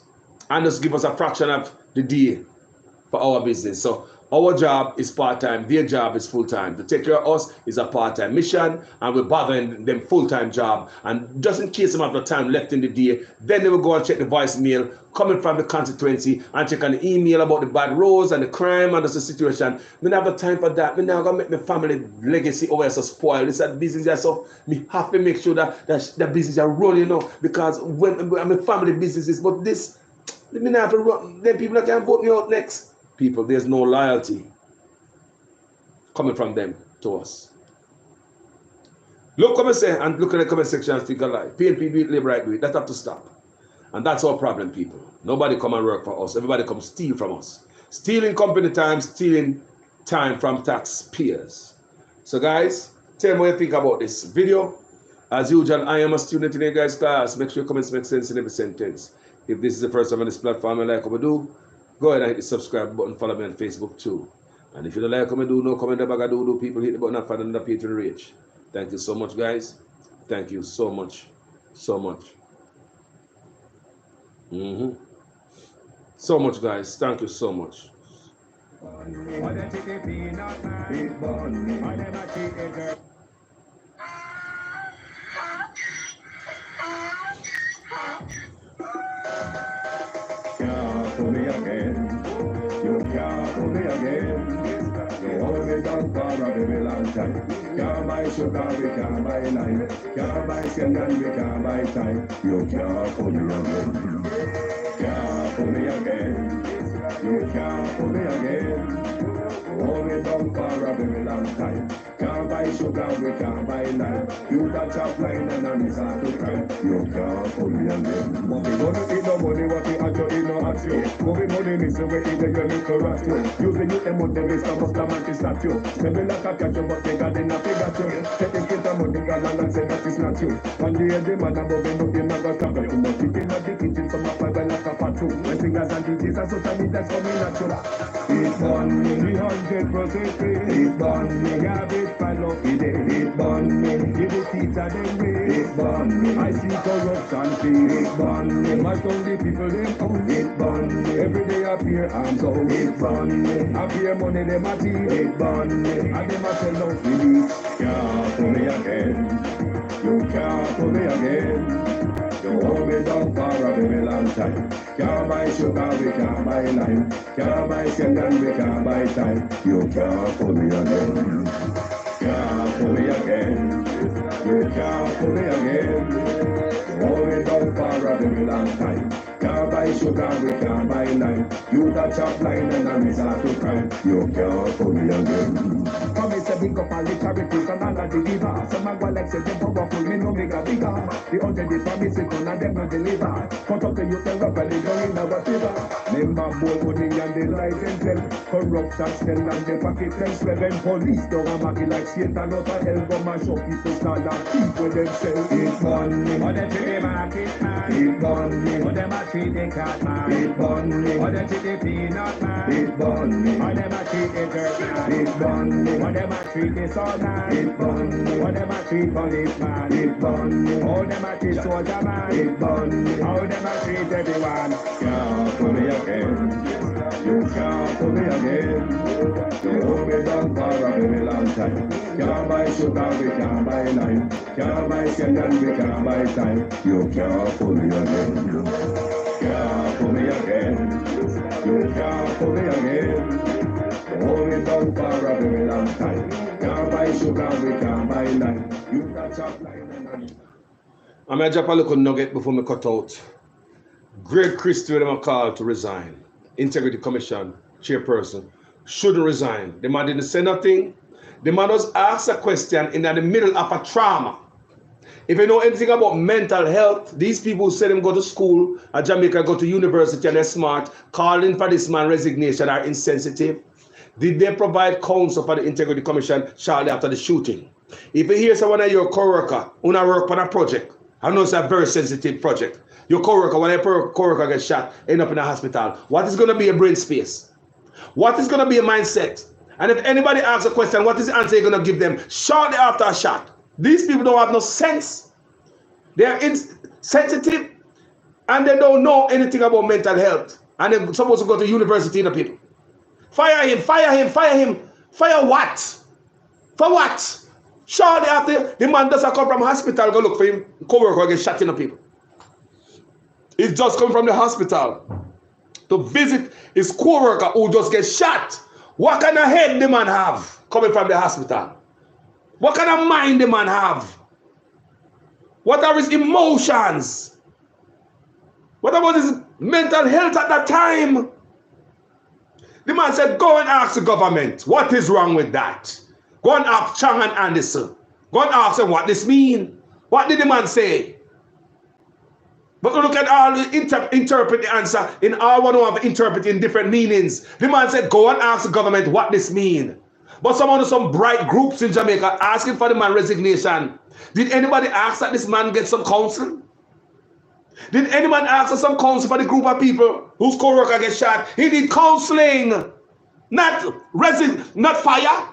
and just give us a fraction of the day for our business. So our job is part-time, their job is full-time. To take care of us is a part-time mission, and we're bothering them full-time job. And just in case some of the time left in the day, then they will go and check the voicemail coming from the constituency and check an email about the bad roads and the crime and the situation. We don't have the time for that. We now gonna make my family legacy over so spoiled. It's a business, so we have to make sure that the business are running, because when I'm a family businesses, but this, let me not have to run. Then people that can vote me out next. People, there's no loyalty coming from them to us. Look, come and say, and look at the comment section and speak a lie. PNP do it, Labour right do it. That have to stop. And that's our problem, people. Nobody come and work for us. Everybody come steal from us. Stealing company time, stealing time from taxpayers. So guys, tell me what you think about this video. As usual, I am a student in your guys' class. Make sure your comments make sense in every sentence. If this is the first time on this platform and like what we do, go ahead and hit the subscribe button. Follow me on Facebook too. And if you don't like what I do, no comment about do people hit the button and find another page to reach. Thank you so much, guys. Thank you so much. So much. So much, guys. Thank you so much. Pull me again, you can't pull me again. You hold me down for a very long time. Can't buy sugar, we can't buy lime. Can't buy cement, we can't buy time. You can't pull me again. Can't pull me again. You can't pull me again. Hold me down for a very long time. Can't buy sugar, we can't buy lime. You got chop line and I'm start to cry. You can't pull me again. But we don't need no money, what we actually you know at you. Moving money means the way you get your little rat you. Using you them on the base of the man to start you. Tell me like a catch you, but they got enough to got you. Take the kid of money, got and say that is not you. One day the man above them, no them not got to too much. It in the kitchen, some of my like a fat too. When singers and DJs are so tiny, that's coming at you. It's on me, 100% free. It's on me, garbage follow it. It's on me, give the teacher them way. It's on me, I see corruption free. It's on me, my only people them own. It's on me, every day I fear I'm so. It's on me, I fear money them a thief. It's on me, and them a sell out release. Can't pull me again, you can't pull me again. You hold me down for a very long time. Can't buy sugar, we can't buy lime. Can't buy cement, we can't buy time. You can't pull me again. Can't pull me again. You can't pull me again. You hold me down for a very long time. Can't buy sugar, we can't buy lime. You got chop line and I'm start to cry. You can't pull me again. Come and say big up all the charities and all of the givers. Some man go like say them powerful, me no make a bigger. The 100 promise it none of them no deliver. Cut up the youth and rock and they don't in our favor. Member boy money and they lie and tell. Corruption still and they pocket them swell. When police don't a market like Satan out of hell. Go mash up people start and people themselves. It's money. Or them to the market man. It's money. Or them a treat the cat man. It's money. Or them to the peanut man. It's money. Or them a treat the dirt man. It's money. Or them a treat the soul man. It's money. Or them a treat policeman. It's money. All them a treat soldier man. It's money. All them a treat everyone. Can't pull me again. You can't pull me again. You hold me down for a very long time. Can't buy sugar, we can't buy lime. Can't buy cement, we can't buy time. You can't pull me again. Can't pull me again. You can't pull me again. Hold me down for a very long time. Can't buy sugar, we can't buy lime. You got chop line and money. I'm going to drop a little nugget before me cut out. Greg Christie, them a call to resign. Integrity Commission chairperson shouldn't resign. The man didn't say nothing. The man was asked a question in the middle of a trauma. If you know anything about mental health, these people who say them go to school at Jamaica, go to university and they're smart, calling for this man resignation are insensitive. Did they provide counsel for the Integrity Commission shortly after the shooting? If you hear someone of your co-worker who work on a project, I know it's a very sensitive project. Your co-worker, when your co-worker gets shot, end up in a hospital, what is going to be a brain space? What is going to be a mindset? And if anybody asks a question, what is the answer you're going to give them shortly after a shot? These people don't have no sense. They are insensitive and they don't know anything about mental health. And they're supposed to go to university, the people. Fire him, fire him, fire him. Fire what? For what? Shortly after, the man doesn't come from hospital, go look for him, co-worker get shot in the people. He's just come from the hospital to visit his co-worker who just gets shot. What kind of head the man have coming from the hospital? What kind of mind the man have? What are his emotions? What about his mental health at that time? The man said, go and ask the government, what is wrong with that? Go and ask Chang and Anderson. Go and ask them what this mean. What did the man say? But look at all the interpret the answer in all one who have interpreting different meanings. The man said, go and ask the government what this mean. But some bright groups in Jamaica asking for the man resignation. Did anybody ask that this man get some counsel? Did anyone ask for some counsel for the group of people whose co-worker gets shot? He need counseling, not fire.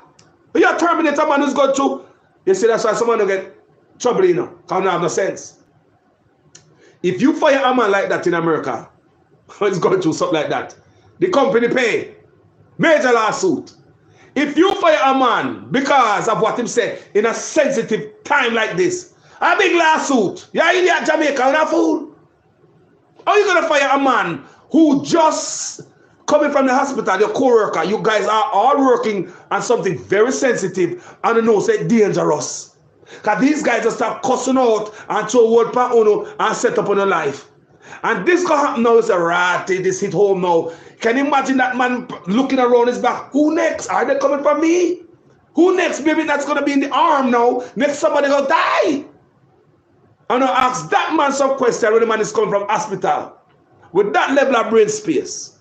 You terminate a man who's got to. You see, that's why someone will get trouble, you know, because they have no sense. If you fire a man like that in America, he's going through something like that, the company pay. Major lawsuit. If you fire a man because of what him said in a sensitive time like this, a big lawsuit. You're in Jamaica, you're a fool. How are you going to fire a man who just coming from the hospital, your co-worker, you guys are all working on something very sensitive and you know say dangerous. Because these guys just start cussing out and throw word per uno and set up on a life. And this can happen now, it's a ratty, this hit home now. Can you imagine that man looking around his back? Who next? Are they coming from me? Who next? Maybe that's going to be in the arm now. Next somebody will die. And I ask that man some question when the man is coming from hospital. With that level of brain space.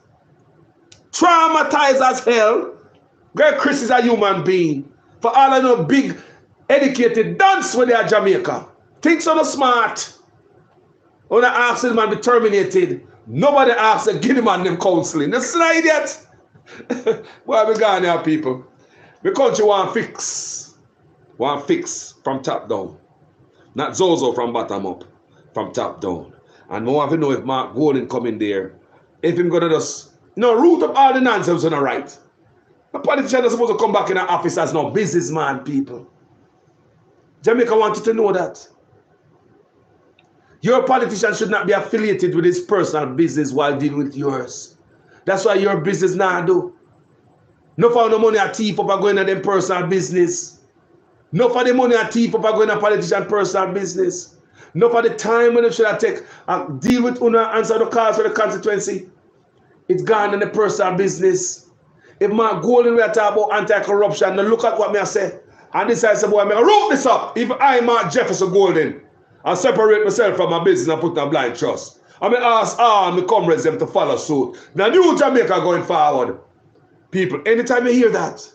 Traumatized as hell. Great Chris is a human being. For all I know, big, educated, dance when they are Jamaica. Things are not smart. When I ask the man be terminated, nobody asks to give the man them counseling. That's an idiot. Why we gone here, people? The country want fix. Want fix from top down. Not Zozo from bottom up, from top down. And we want to know if Mark Golden come in there, if him gonna just, root up all the nonsense on the right. The politician is supposed to come back in the office as no businessman, people. Jamaica wanted to know that. Your politician should not be affiliated with his personal business while dealing with yours. That's why your business now do. No for no money a thief up and going to them personal business. No for the money a thief up and going to politician personal business. No for the time when you should have take and deal with and answer the calls for the constituency. It's gone in the personal business. If Mark Golden we are talking about anti-corruption, now look at what me I say. And this I say, boy, I wrote this up. If I, Mark Jefferson Golden, I separate myself from my business and put in a blind trust. I may ask all my comrades them to follow suit. Now, new Jamaica going forward. People, anytime you hear that,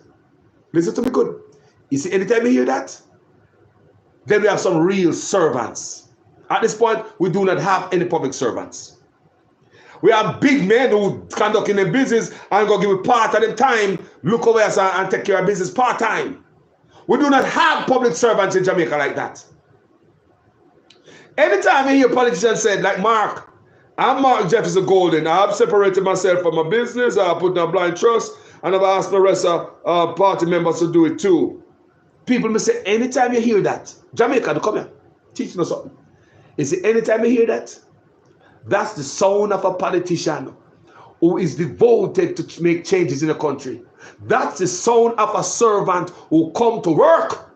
listen to me good. You see, anytime you hear that, then we have some real servants. At this point, we do not have any public servants. We have big men who conduct in their business and go give it part of their time, look over us and take care of business part-time. We do not have public servants in Jamaica like that. Anytime you hear politicians say, like Mark, I'm Mark Jefferson Golden, I've separated myself from my business, I put in a blind trust, and I've asked the rest of party members to do it too. People may say, anytime you hear that, Jamaica, come here, teach me something. You see, anytime you hear that, that's the sound of a politician who is devoted to make changes in the country. That's the sound of a servant who come to work.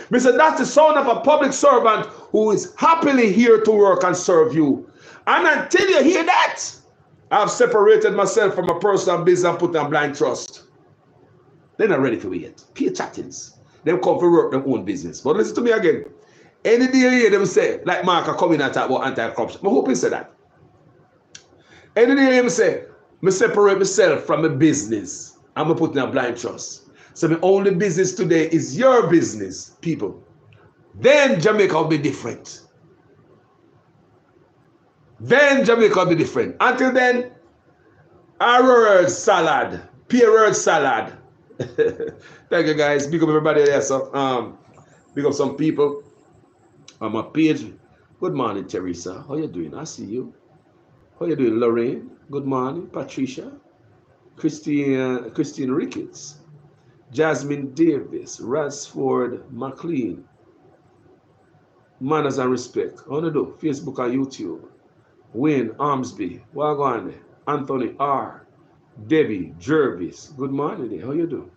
Mister, that's the sound of a public servant who is happily here to work and serve you. And until you hear that, I've separated myself from a personal business and put in a blind trust. They're not ready for it yet. Pay chattings. They come for work, their own business. But listen to me again. Any day you hear them say, like Mark are coming and talk about anti-corruption, I hope he say that. Any day you hear them say, I separate myself from my business I'm going to put in a blind trust. So my only business today is your business, people. Then Jamaica will be different. Then Jamaica will be different. Until then, arrowroot salad, pear salad. Thank you guys. Big up everybody there. So big up some people on my page. Good morning, Teresa. How you doing? I see you. How you doing, Lorraine? Good morning, Patricia. Christine Ricketts. Jasmine Davis. Rasford McLean. Manners and respect. How do you do? Facebook and YouTube. Wayne Armsby. What going there? Anthony R. Debbie Jervis. Good morning there. How you doing?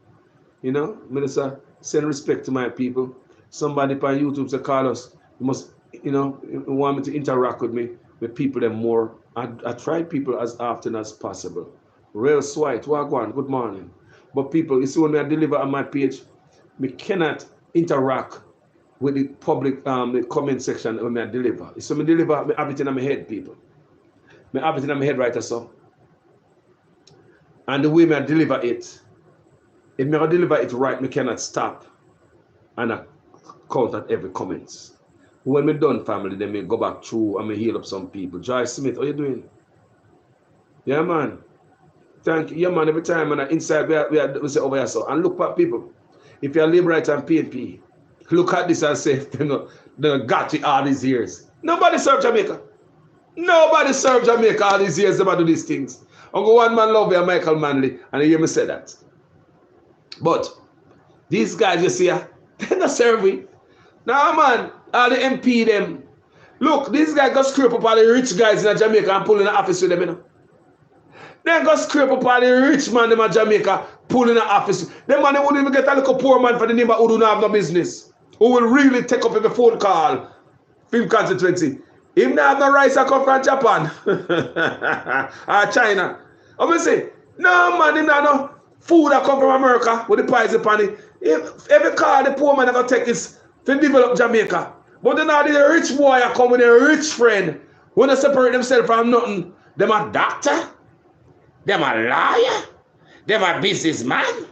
You know, Minister, send respect to my people. Somebody on YouTube say, Carlos, you must, you know, you want me to interact with people them more. I try people as often as possible. Real Swite, Wagwan, good morning. But people, you see when I deliver on my page, we cannot interact with the public, the comment section when I deliver. So I deliver, I have it in my head, people. I have it in my head right so. And the way I deliver it, if I deliver it right, I cannot stop and I count at every comments. When I'm done, family, then I go back through and I heal up some people. Joy Smith, how you doing? Yeah, man. Thank you. Yeah, man. Every time when I inside, we say over here, so. And look at people. If you're Liberate and PNP, look at this and say, they got you all these years. Nobody served Jamaica. Nobody served Jamaica all these years about do these things. Uncle One Man Love you, Michael Manley, and you hear me say that. But these guys, you see, they're not serving. Now, man, all the MP them. Look, these guys got scrape up all the rich guys in Jamaica and pull in the office with them, you know. They got scrape up all the rich man in Jamaica, pull in the office. Them man, they wouldn't even get a little poor man for the neighbor who don't have no business. Who will really take up every phone call. Film constituency. If they have no rice that come from Japan or China. I'm going to say, no man, him not no food that come from America with the price upon it. If every car the poor man that going to take is to develop Jamaica. But then now the rich boy are come with a rich friend. When they separate themselves from nothing, them a doctor, them a lawyer, them a businessman.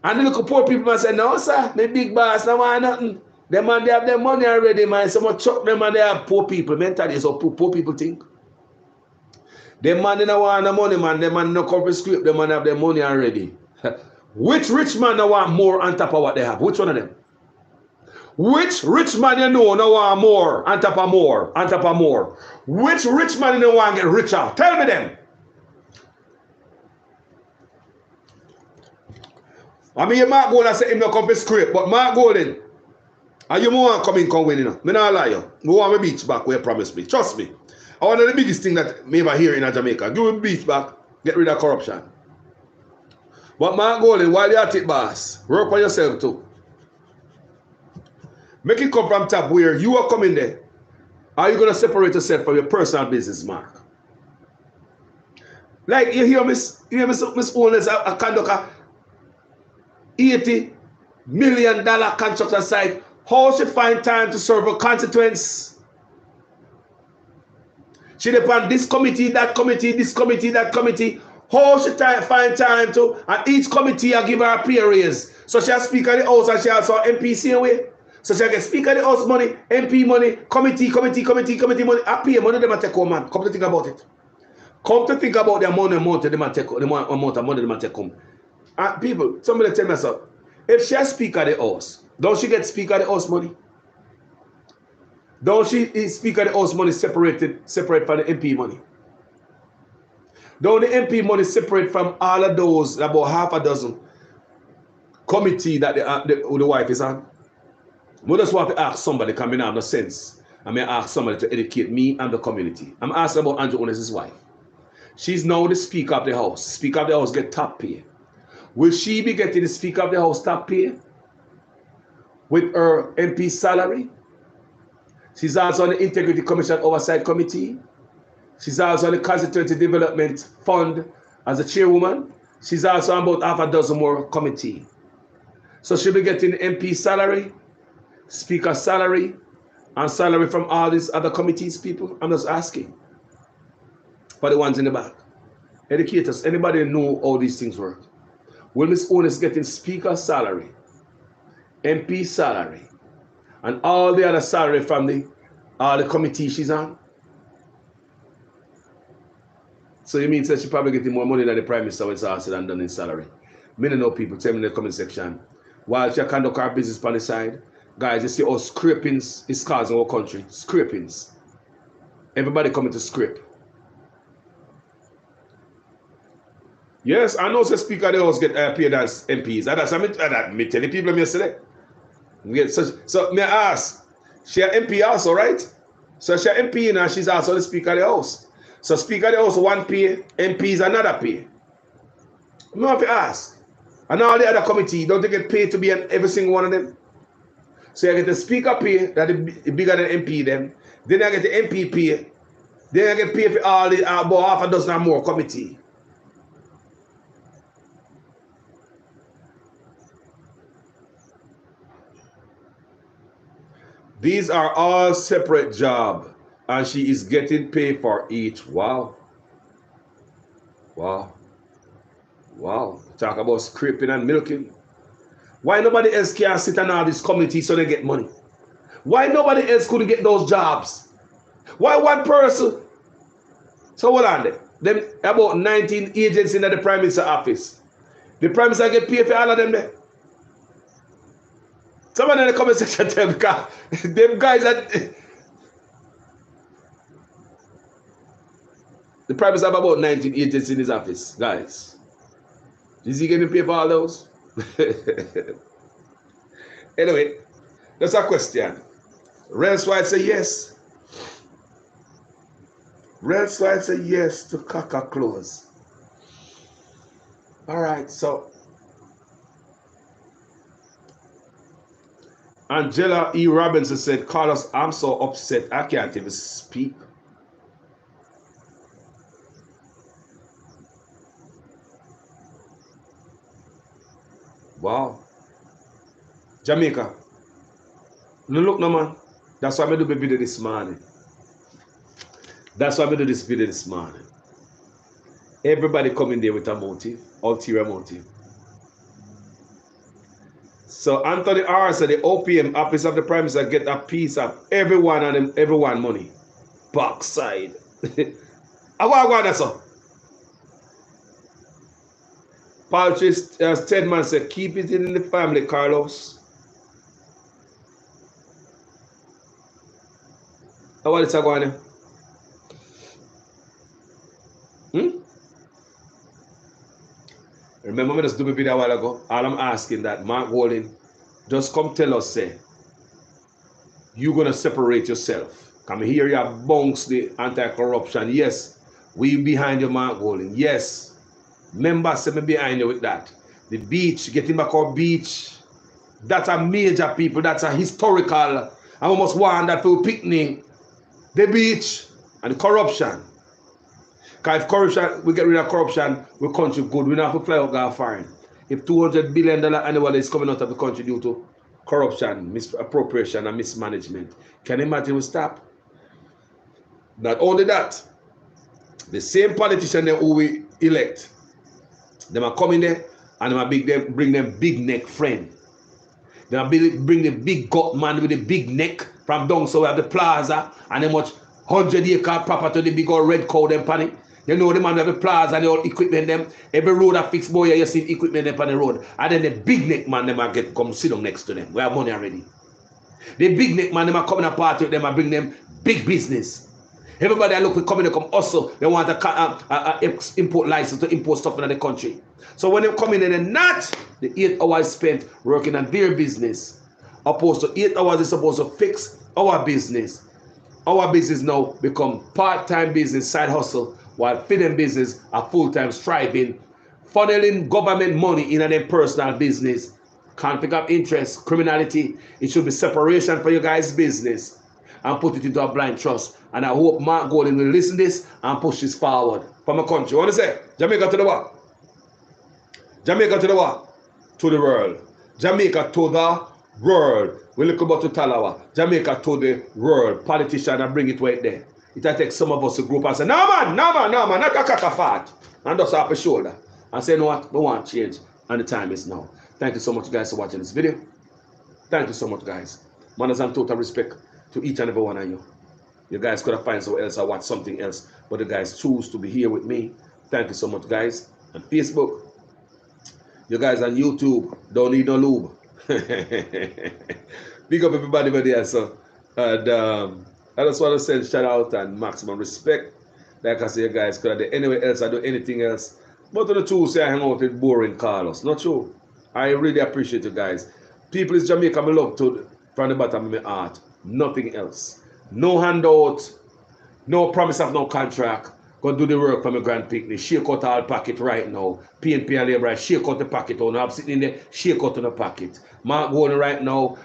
And the little poor people say, no sir, my big boss no want nothing. Them man, they have their money already, man. Someone chuck them and they have poor people. Mentally, so poor people think. Them man, they don't want the money, man. Them man no cover script. Them man have their money already. Which rich man no want more on top of what they have? Which one of them? Which rich man you know no want more on top of more, on top of more? Which rich man you know want to get richer? Tell me them. I mean, Mark Golden say him no come for scrape, but Mark Golden, and you want to come win, you know. Me not lie you. Me want my beach back where you promised me. Trust me. One of the biggest thing that me ever hear in Jamaica. Give me beach back, get rid of corruption. But Mark Golden, while you're at it, boss, work for yourself too. Make it come from top where you are coming there. Are you going to separate yourself from your personal business, Mark? Like you hear Miss Owners a conduct a $80 million construction site. How she find time to serve her constituents? She depend this committee, that committee, this committee, that committee. How she find time to, and each committee I give her a pay raise. So she has speaker of the house and she also MP same way. So she get speaker of the house money, MP money, committee money. I pay money them a take home, man. Come to think about it. Come to think about the amount of money them a take, the amount of money them a take home. And people, somebody tell me so. If she has speaker of the house, don't she get speaker of the house money? Don't she speaker of the house money separate from the MP money? Don't the MP money separate from all of those, about half a dozen committee that the wife is on? We just want to ask somebody, because I have no sense. I may ask somebody to educate me and the community. I'm asking about Andrew Ones' wife. She's now the Speaker of the House. Speaker of the House get top pay. Will she be getting the Speaker of the House top pay with her MP salary? She's also on the Integrity Commission Oversight Committee. She's also on the Constituency Development Fund as a chairwoman. She's also on about half a dozen more committee. So she'll be getting MP salary, Speaker salary, and salary from all these other committees, people. I'm just asking for the ones in the back. Educators, anybody know how these things work? When Miss Owen is getting speaker salary, MP salary, and all the other salary from the committee she's on. So you mean that she probably getting more money than the Prime Minister when it's asked and done in salary. Many know people tell me in the comment section, while she conduct our business on the side, guys, you see how scrapings is causing our country. Scrapings. Everybody coming to scrape. Yes, I know the Speaker of the House get paid as MPs. That's me telling people yesterday. So may I ask, she an MP also, right? So she an MP and she's also the Speaker of the House. So Speaker of the House one pay, MPs another pay. I have to ask. And all the other committee, don't they get paid to be on every single one of them? So you get the Speaker pay that is bigger than MP them. Then I get the MP pay. Then I get paid for all the about half a dozen or more committee. These are all separate jobs, and she is getting paid for each. Wow. Wow. Wow. Talk about scraping and milking. Why nobody else can sit on all these committees so they get money? Why nobody else couldn't get those jobs? Why one person? So hold on there. Them about 19 agents in the Prime Minister's office. The Prime Minister get paid for all of them there. Someone in the comment section tell me, them guys that the Prime Minister have about 19 agents in his office, guys. Is he getting paid for all those? Anyway, that's a question. Rels White say yes. Rels White say yes to Kaka close. All right, so Angela E. Robinson said, Carlos, I'm so upset I can't even speak. Wow. Jamaica. No look no man. That's why I do the video this morning. That's why I do this video this morning. Everybody coming there with a motive, ulterior motive. So Anthony R said the OPM, Office of the Prime Minister, get a piece of everyone money. Backside. I want that so. Patrick Stedman said, keep it in the family, Carlos. How is it going? Remember me just do a video a while ago? All I'm asking that Mark Golding, just come tell us, say, you're going to separate yourself. Come here, you bunks the anti-corruption. Yes, we behind you, Mark Golding. Yes. Members say me behind you with that. The beach, getting back our beach. That's a major people. That's a historical. I almost want that for picnic. The beach and the corruption. Because if corruption, we get rid of corruption, we country good. We don't have to fly out there foreign. If $200 billion annually is coming out of the country due to corruption, misappropriation, and mismanagement, can you imagine we stop? Not only that, the same politician who we elect, they are coming there and they bring them big neck friend. They bring the big gut man with the big neck from down so we have the plaza and they much 100-acre property, the big old red cow them panic. You know the man have the plaza and the old equipment them. Every road a fixed boy you see equipment them on the road. And then the big neck man them a get come sit down next to them. We have money already. The big neck man them a come in a party with them and bring them big business. Everybody I look for coming to come also, they want a import license to import stuff into the country. So when they come in and they're not, the 8 hours spent working on their business, opposed to 8 hours is supposed to fix our business. Our business now become part-time business, side hustle, while feeding business are full-time striving, funneling government money in their personal business, conflict of interest, criminality. It should be separation for you guys' business and put it into a blind trust. And I hope Mark Golding will listen to this and push this forward for my country. What do you say? Jamaica to the what? Jamaica to the what? To the world. Jamaica to the world. We look about to Talawa. Jamaica to the world. Politician and bring it right there. It will take some of us to group and say, no man, not a catafat. and dust off my shoulder and say, you know what, we want change, and the time is now. Thank you so much, guys, for watching this video. Thank you so much, guys. Manners and total respect to each and every one of you. You guys could have found somewhere else or watch something else, but the guys choose to be here with me. Thank you so much, guys. On Facebook, you guys on YouTube, don't need no lube. Big up everybody over there, so. And I just want to send shout out and maximum respect. Like I say, you guys could have done anywhere else, I do anything else. But to the truth, say I hang out with boring Carlos. Not true. I really appreciate you guys. People in Jamaica, I love to from the bottom of my heart. Nothing else. No handout, no promise of no contract. Go do the work for my grand picnic. Shake out all pocket right now. PNP and labor, shake out the pocket. I'm sitting in there, shake out on the pocket. Mark going right now,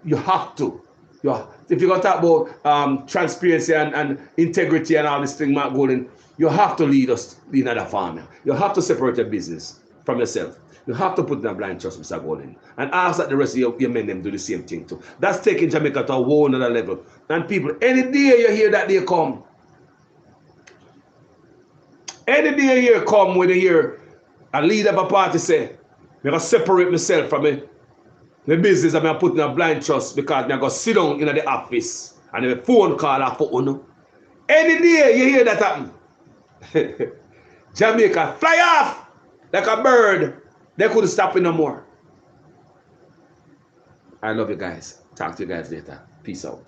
you have to. If you're going to talk about transparency and integrity and all this thing, Mark Golden, you have to lead us in another farm. You have to separate your business from yourself. You have to put in a blind trust, Mr. Golden. And ask that the rest of your men them do the same thing too. That's taking Jamaica to a whole other level. And people, any day you hear that they come, any day you hear come when you hear a leader of a party say, I'm going to separate myself from it. The business I'm putting a blind trust because I'm going to sit down in the office and a phone call off for you. Any day you hear that happen, Jamaica fly off like a bird. They couldn't stop it no more. I love you guys. Talk to you guys later. Peace out.